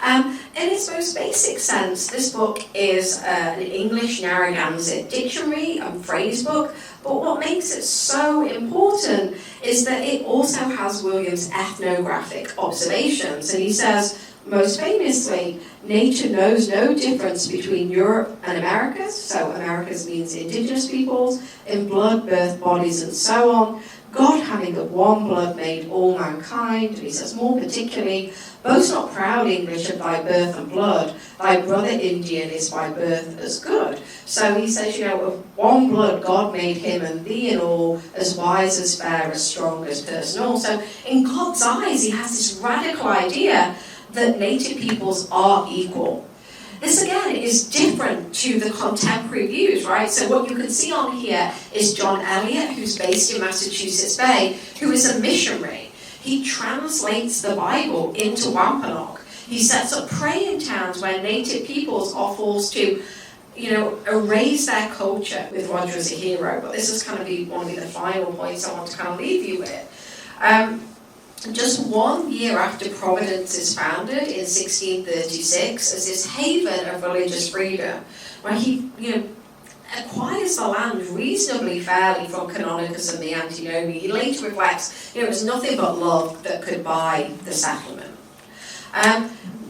In its most basic sense, this book is an English Narragansett dictionary and phrase book, but what makes it so important is that it also has Williams' ethnographic observations. And he says, most famously, nature knows no difference between Europe and Americas, so Americas means indigenous peoples, in blood, birth, bodies, and so on. God, having of one blood, made all mankind, and he says more particularly, boast not proud English of thy birth and blood, thy brother Indian is by birth as good. So he says, of one blood God made him and thee and all, as wise, as fair, as strong, as personal. So in God's eyes, he has this radical idea that native peoples are equal. This again is different to the contemporary views, right? So what you can see on here is John Eliot, who's based in Massachusetts Bay, who is a missionary. He translates the Bible into Wampanoag. He sets up praying towns where native peoples are forced to, erase their culture, with Roger as a hero. But this is kind of one of the final points I want to kind of leave you with. Just 1 year after Providence is founded in 1636 as this haven of religious freedom, where he, acquires the land reasonably fairly from Canonicus and the Antinomi, he later reflects, it was nothing but love that could buy the settlement.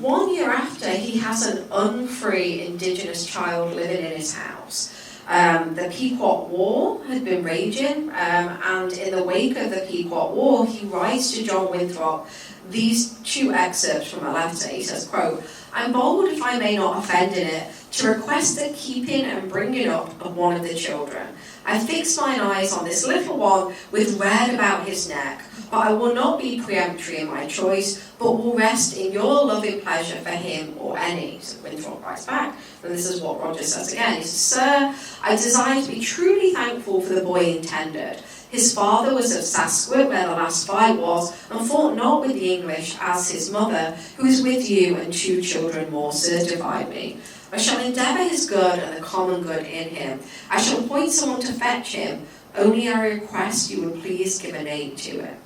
1 year after, he has an unfree indigenous child living in his house. The Pequot War had been raging, and in the wake of the Pequot War, he writes to John Winthrop these 2 excerpts from a letter. He says, quote, I'm bold, if I may not offend in it, to request the keeping and bringing up of one of the children. I fix mine eyes on this little one with red about his neck, but I will not be peremptory in my choice, but will rest in your loving pleasure for him or any. So Winthrop writes back, and this is what Roger says again. He says, Sir, I desire to be truly thankful for the boy intended. His father was of Sasquat, where the last fight was, and fought not with the English as his mother, who is with you and 2 children more, certified me. I shall endeavour his good and the common good in him. I shall appoint someone to fetch him. Only I request you would please give a name to it.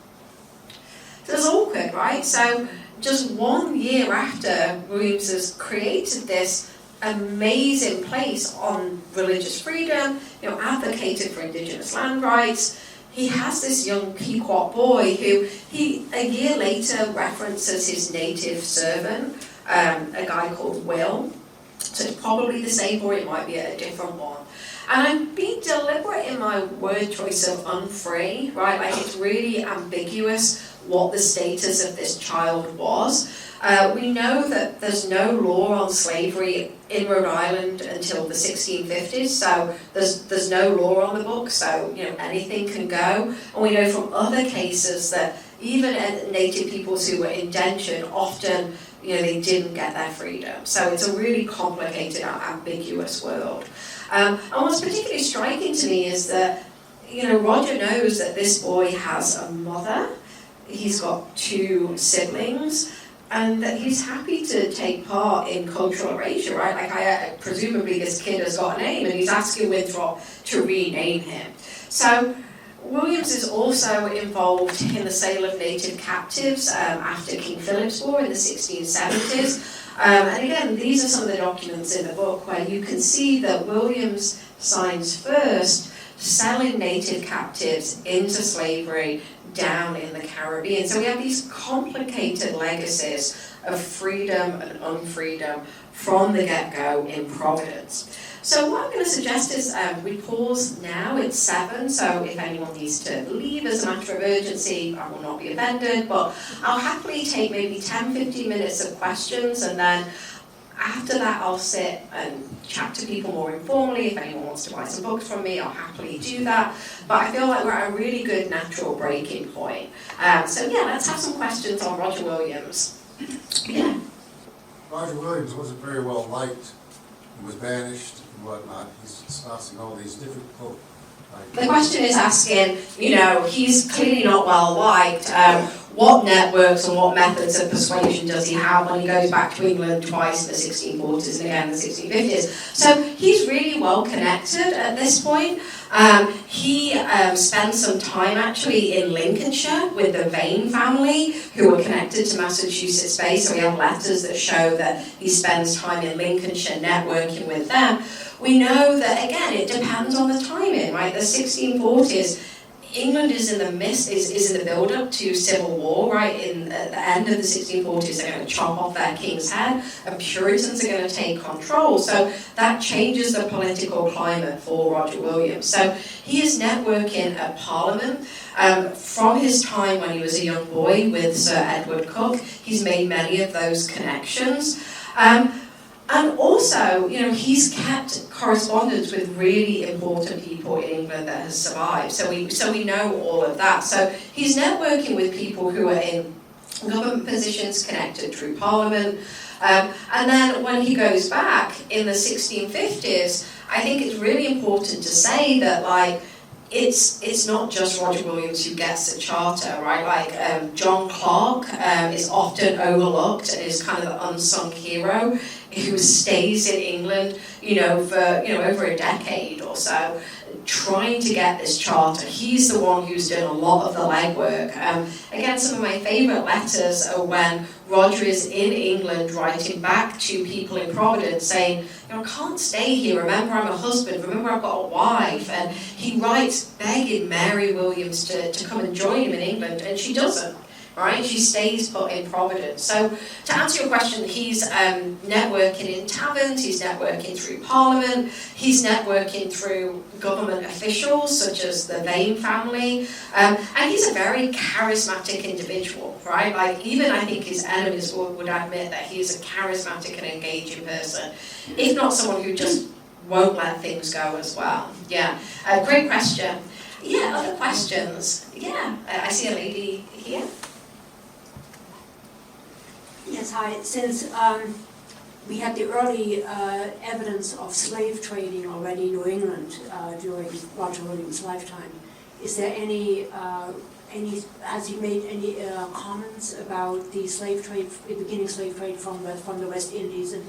So it's awkward, right? So just 1 year after Williams has created this amazing place on religious freedom, advocated for indigenous land rights, he has this young Pequot boy who he, a year later, references his native servant, a guy called Will. So it's probably the same, or it might be a different one. And I'm being deliberate in my word choice of unfree, right? Like, it's really ambiguous what the status of this child was. We know that there's no law on slavery in Rhode Island until the 1650s, so there's no law on the book, so anything can go. And we know from other cases that even native peoples who were indentured often, they didn't get their freedom. So it's a really complicated, ambiguous world. And what's particularly striking to me is that, Roger knows that this boy has a mother, he's got 2 siblings, and that he's happy to take part in cultural erasure, right? Like, presumably this kid has got a name, and he's asking Winthrop to rename him. So Williams is also involved in the sale of native captives after King Philip's War in the 1670s. And again, these are some of the documents in the book where you can see that Williams signs first selling native captives into slavery down in the Caribbean. So we have these complicated legacies of freedom and unfreedom from the get-go in Providence. So what I'm going to suggest is we pause now. It's 7, so if anyone needs to leave as a matter of urgency, I will not be offended, but I'll happily take maybe 10-15 minutes of questions, and then after that I'll sit and chat to people more informally. If anyone wants to buy some books from me, I'll happily do that. But I feel like we're at a really good natural breaking point. So yeah, let's have some questions on Roger Williams. Yeah. Roger Williams wasn't very well liked. He was banished and whatnot. He's discussing all these difficult The question is asking, he's clearly not well liked. What networks and what methods of persuasion does he have when he goes back to England twice in the 1640s and again in the 1650s? So he's really well connected at this point. He spent some time actually in Lincolnshire with the Vane family, who were connected to Massachusetts Bay. So we have letters that show that he spends time in Lincolnshire networking with them. We know that, again, it depends on the timing, right? The 1640s, England is in the midst, is in the build-up to civil war, right? At the end of the 1640s, they're going to chop off their king's head, and Puritans are going to take control. So that changes the political climate for Roger Williams. So he is networking at Parliament. From his time when he was a young boy with Sir Edward Coke, he's made many of those connections. And also, you know, he's kept correspondence with really important people in England that has survived. So we know all of that. So he's networking with people who are in government positions connected through Parliament. And then when he goes back in the 1650s, I think it's really important to say that, like, it's not just Roger Williams who gets the charter, right? Like John Clark is often overlooked and is kind of the unsung hero who stays in England, you know, for over a decade or so, trying to get this charter. He's the one who's done a lot of the legwork. Again, some of my favourite letters are when Roger is in England writing back to people in Providence saying, you know, I can't stay here, remember I'm a husband, remember I've got a wife. And he writes begging Mary Williams to come and join him in England, and she doesn't. Right? She stays put in Providence. So to answer your question, he's networking in taverns, he's networking through Parliament, he's networking through government officials such as the Vane family, and he's a very charismatic individual, right? Like, even I think his enemies would admit that he's a charismatic and engaging person, if not someone who just won't let things go as well. Yeah, great question. Yeah, other questions? Yeah, I see a lady here. Yes, hi. Since we had the early evidence of slave trading already in New England during Roger Williams' lifetime, is there has he made any comments about the slave trade, the beginning slave trade from the West Indies and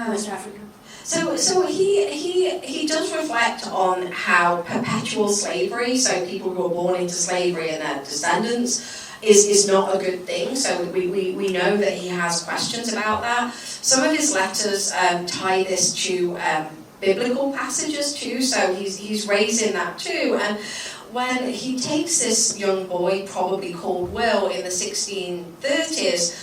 West Africa? So he does reflect on how perpetual slavery, so people who are born into slavery and their descendants, is not a good thing. So we know that he has questions about that. Some of his letters tie this to biblical passages too, so he's raising that too. And when he takes this young boy, probably called Will, in the 1630s,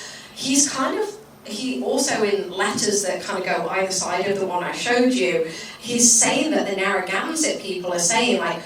he also, in letters that kind of go either side of the one I showed you, he's saying that the Narragansett people are saying, like,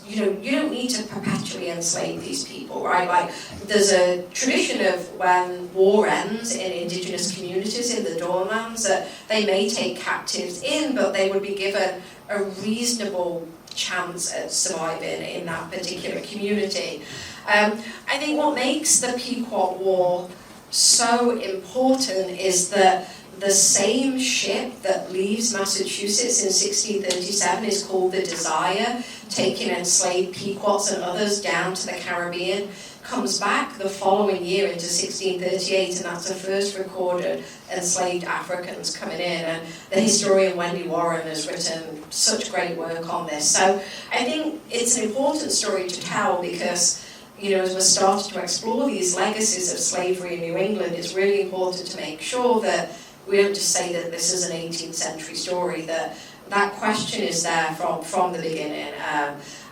you know, you don't need to perpetually enslave these people, right? Like, there's a tradition of when war ends in indigenous communities in the Dawnlands that they may take captives in, but they would be given a reasonable chance at surviving in that particular community. I think what makes the Pequot War so important is that the same ship that leaves Massachusetts in 1637 is called the Desire, taking enslaved Pequots and others down to the Caribbean, comes back the following year into 1638, and that's the first recorded enslaved Africans coming in. And the historian Wendy Warren has written such great work on this. So I think it's an important story to tell because, you know, as we're starting to explore these legacies of slavery in New England, it's really important to make sure that we don't just say that this is an 18th century story, that question is there from the beginning.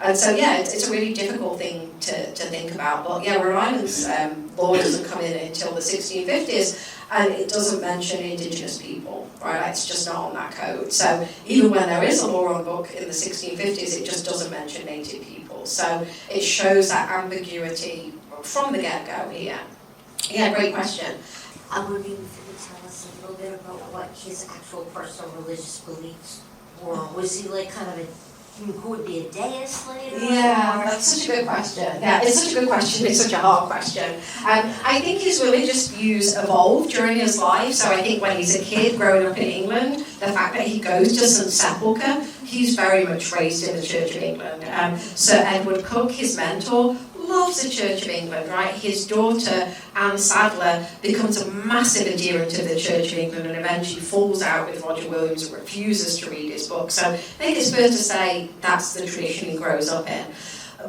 And so, yeah, it's a really difficult thing to think about. But yeah, Rhode Island's law doesn't come in until the 1650s, and it doesn't mention indigenous people, right? It's just not on that code. So even when there is a law on the book in the 1650s, it just doesn't mention native people. So it shows that ambiguity from the get-go here. Yeah, great question. I'm wondering if you could tell us a little bit about what his actual personal religious beliefs were. Was he like kind of who would be a deist later? Yeah, that's such a good question. Yeah, it's such a good question. It's such a hard question. I think his religious views evolved during his life. So I think when he's a kid growing up in England, the fact that he goes to St. Sepulchre, he's very much raised in the Church of England. Sir Edward Coke, his mentor, loves the Church of England, right? His daughter, Anne Sadler, becomes a massive adherent to the Church of England and eventually falls out with Roger Williams and refuses to read his book. So I think it's fair to say that's the tradition he grows up in.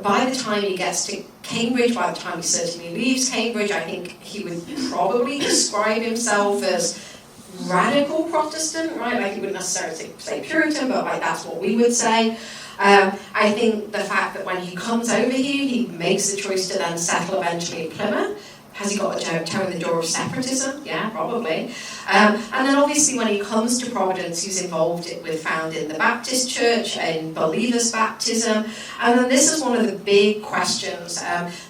By the time he gets to Cambridge, by the time he certainly leaves Cambridge, I think he would probably describe himself as radical Protestant, right? Like, he wouldn't necessarily say Puritan, but like that's what we would say. I think the fact that when he comes over here, he makes the choice to then settle eventually in Plymouth. Has he got a toe in the door of separatism? Yeah, probably. And then obviously when he comes to Providence, he's involved with founding the Baptist Church and believers' baptism. And then this is one of the big questions.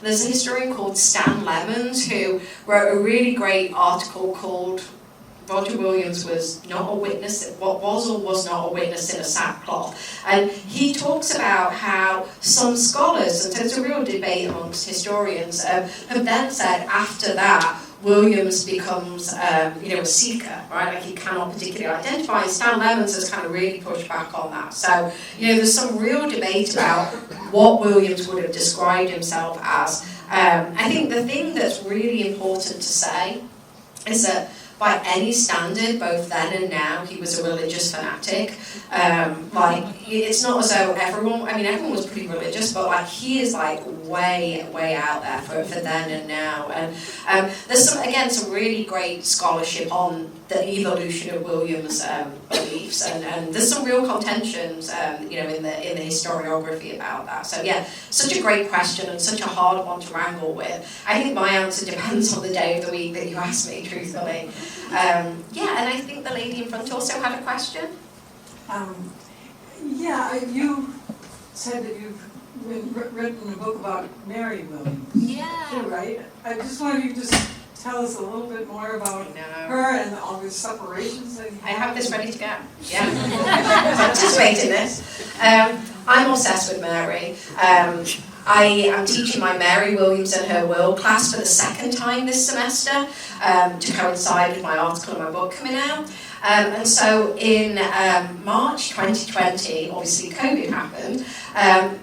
There's a historian called Stan Lemons who wrote a really great article called Roger Williams was not a witness, what was or was not a witness in a sackcloth. And he talks about how some scholars, and so it's a real debate amongst historians, have then said after that, Williams becomes, a seeker, right? Like he cannot particularly identify. And Stan Lemons has kind of really pushed back on that. So, there's some real debate about what Williams would have described himself as. I think the thing that's really important to say is that by any standard, both then and now, he was a religious fanatic. It's not as though everyone was pretty religious, but he is way out there for then and now. And there's some really great scholarship on the evolution of Williams' beliefs, and there's some real contentions, in the historiography about that. So yeah, such a great question and such a hard one to wrangle with. I think my answer depends on the day of the week that you ask me, truthfully. And I think the lady in front also had a question. You said that you've written a book about Mary Williams. Yeah. Right? I just wanted you to just tell us a little bit more about her and all the separations that you I have this ready to go. Yeah. Anticipating this. I'm obsessed with Mary. I am teaching my Mary Williams and Her Will class for the second time this semester to coincide with my article and my book coming out. And so in March 2020, obviously COVID happened,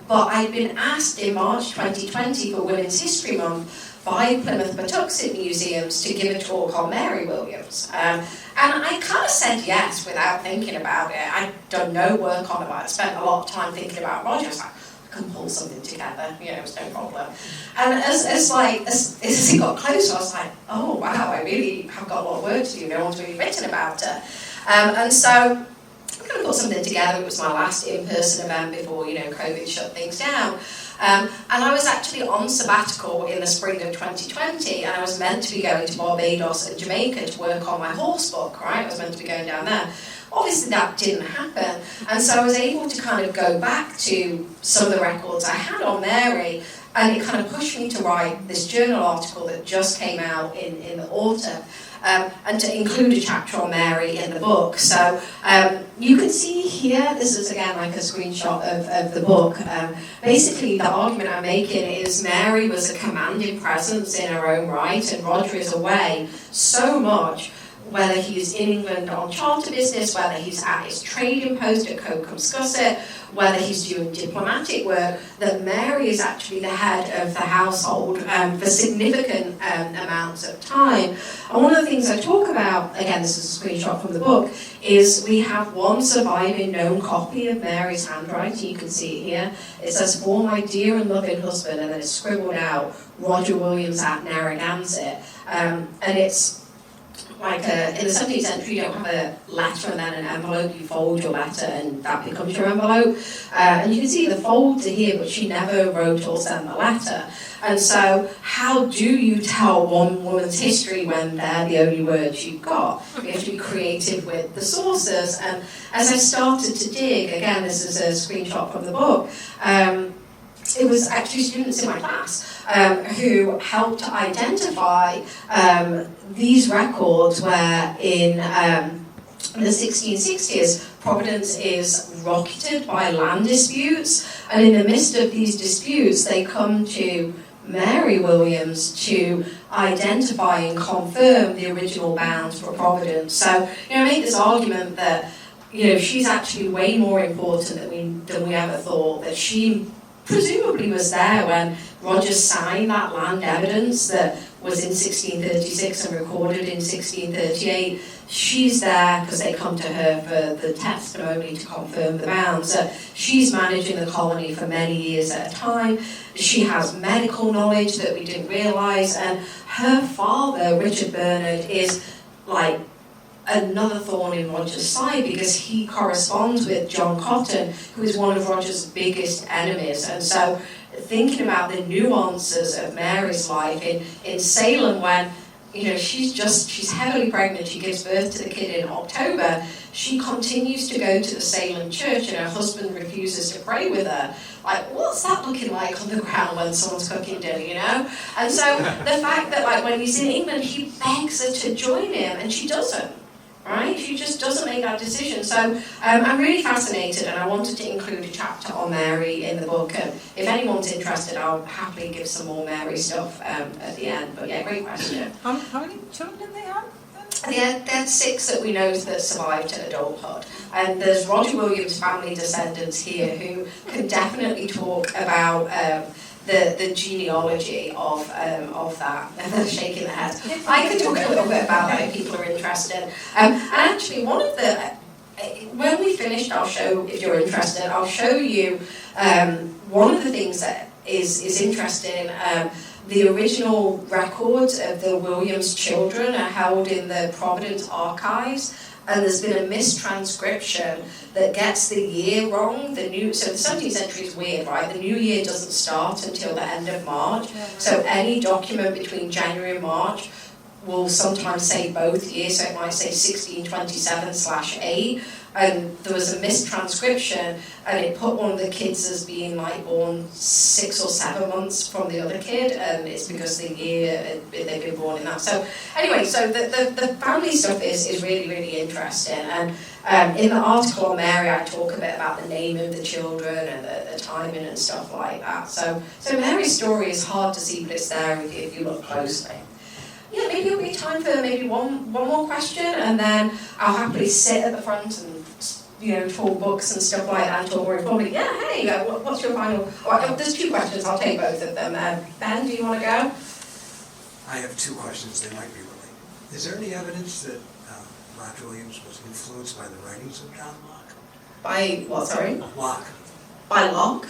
but I'd been asked in March 2020 for Women's History Month by Plymouth Patuxent Museums to give a talk on Mary Williams. And I kind of said yes without thinking about it. I'd done no work on it. I'd spent a lot of time thinking about Roger. I was like, I can pull something together, it was no problem. And as it got closer, I was like, oh wow, I really have got a lot of work to do. No one's really written about her. And so I'm going to put something together. It was my last in-person event before, COVID shut things down. And I was actually on sabbatical in the spring of 2020, and I was meant to be going to Barbados and Jamaica to work on my horse book, right? I was meant to be going down there. Obviously that didn't happen, and so I was able to kind of go back to some of the records I had on Mary, and it kind of pushed me to write this journal article that just came out in the autumn, and to include a chapter on Mary in the book. So you can see here, this is again like a screenshot of the book. Basically the argument I'm making is Mary was a commanding presence in her own right, and Roger is away so much, whether he's in England on charter business, whether he's at his trading post at Cocomscusset, whether he's doing diplomatic work, that Mary is actually the head of the household for significant amounts of time. And one of the things I talk about, again this is a screenshot from the book, is we have one surviving known copy of Mary's handwriting. You can see it here. It says, "For my dear and loving husband," and then it's scribbled out, "Roger Williams at Narragansett." And it's like in the 17th century, you don't have a letter and then an envelope. You fold your letter and that becomes your envelope. And you can see the folds are here, but she never wrote or sent the letter. And so how do you tell one woman's history when they're the only words you've got? You have to be creative with the sources. And as I started to dig, again, this is a screenshot from the book, it was actually students in my class who helped to identify these records where in the 1660s, Providence is rocketed by land disputes, and in the midst of these disputes, they come to Mary Williams to identify and confirm the original bounds for Providence. So, I make this argument that, she's actually way more important than we ever thought, that she presumably was there when Roger signed that land evidence that was in 1636 and recorded in 1638. She's there because they come to her for the testimony to confirm the bounds. So she's managing the colony for many years at a time. She has medical knowledge that we didn't realise, and her father, Richard Bernard, is like another thorn in Roger's side because he corresponds with John Cotton, who is one of Roger's biggest enemies. And so thinking about the nuances of Mary's life in Salem when, she's heavily pregnant, she gives birth to the kid in October, she continues to go to the Salem church and her husband refuses to pray with her. Like, what's that looking like on the ground when someone's cooking dinner, And so the fact that when he's in England, he begs her to join him and she doesn't. Right? She just doesn't make that decision. So I'm really fascinated and I wanted to include a chapter on Mary in the book. And if anyone's interested, I'll happily give some more Mary stuff at the end. But yeah, great question. How many children did they have? They had 6 that we know that survived to adulthood. And there's Roger Williams' family descendants here who can definitely talk about the genealogy of that. And they're shaking their heads. I could talk a little bit about that if people are interested. And actually, when we finished, I'll show, if you're interested, I'll show you one of the things that is interesting. The original records of the Williams children are held in the Providence archives, and there's been a mistranscription that gets the year wrong. So the 17th century is weird, right? The new year doesn't start until the end of March. So any document between January and March will sometimes say both years, so it might say 1627/8. And there was a mistranscription, and it put one of the kids as being born 6 or 7 months from the other kid, and it's because the year they've been born in that. So anyway, so the family stuff is really, really interesting. And in the article on Mary, I talk a bit about the name of the children and the timing and stuff like that. So Mary's story is hard to see, but it's there if you look closely. Yeah, maybe it'll be time for maybe one more question, and then I'll happily sit at the front and talk books and stuff like that, and talk more informally. Yeah, hey, what's your final? There's 2 questions. I'll take both of them. Ben, do you want to go? I have 2 questions. They might be related. Is there any evidence that Roger Williams was influenced by the writings of John Locke? By what? Sorry. Locke. By Locke?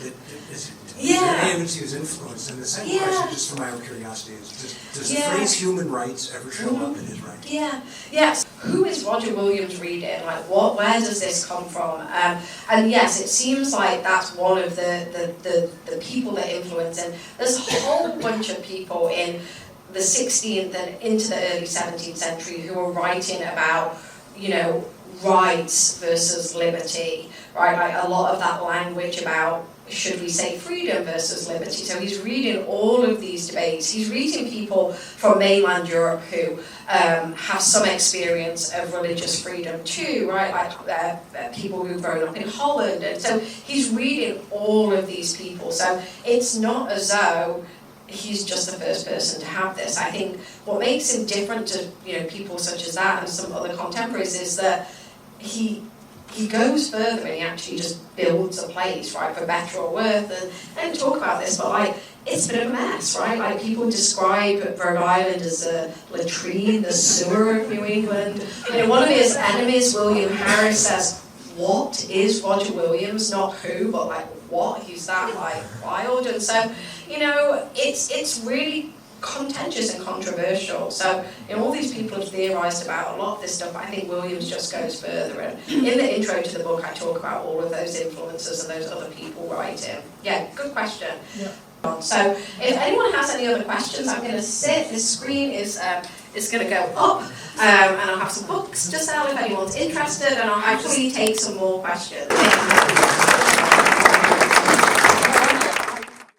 Is Yeah. there any evidence he was influenced? And the second question, just for my own curiosity, is does the phrase human rights ever show up in his writings? Yeah. Yes. Who is Roger Williams reading? Where does this come from? And yes, it seems like that's one of the people that influence him. There's a whole bunch of people in the 16th and into the early 17th century who are writing about, rights versus liberty, right? A lot of that language about, should we say, freedom versus liberty. So he's reading all of these debates. He's reading people from mainland Europe who have some experience of religious freedom too, right? Like people who've grown up in Holland. And so he's reading all of these people. So it's not as though he's just the first person to have this. I think what makes him different to people such as that and some other contemporaries is that he goes further and he actually just builds a place, right, for better or worse. And I didn't talk about this, but it's a bit of a mess, right? People describe Rhode Island as a latrine, the sewer of New England. One of his enemies, William Harris, says, "What is Roger Williams?" Not who, but what? He's that wild. And so, it's really contentious and controversial. So, all these people have theorized about a lot of this stuff. I think Williams just goes further. And in the intro to the book, I talk about all of those influences and those other people writing. Yeah, good question. Yeah. So, if anyone has any other questions, I'm going to sit. This screen is going to go up, and I'll have some books just out if anyone's interested, and I'll actually take some more questions. Thank you.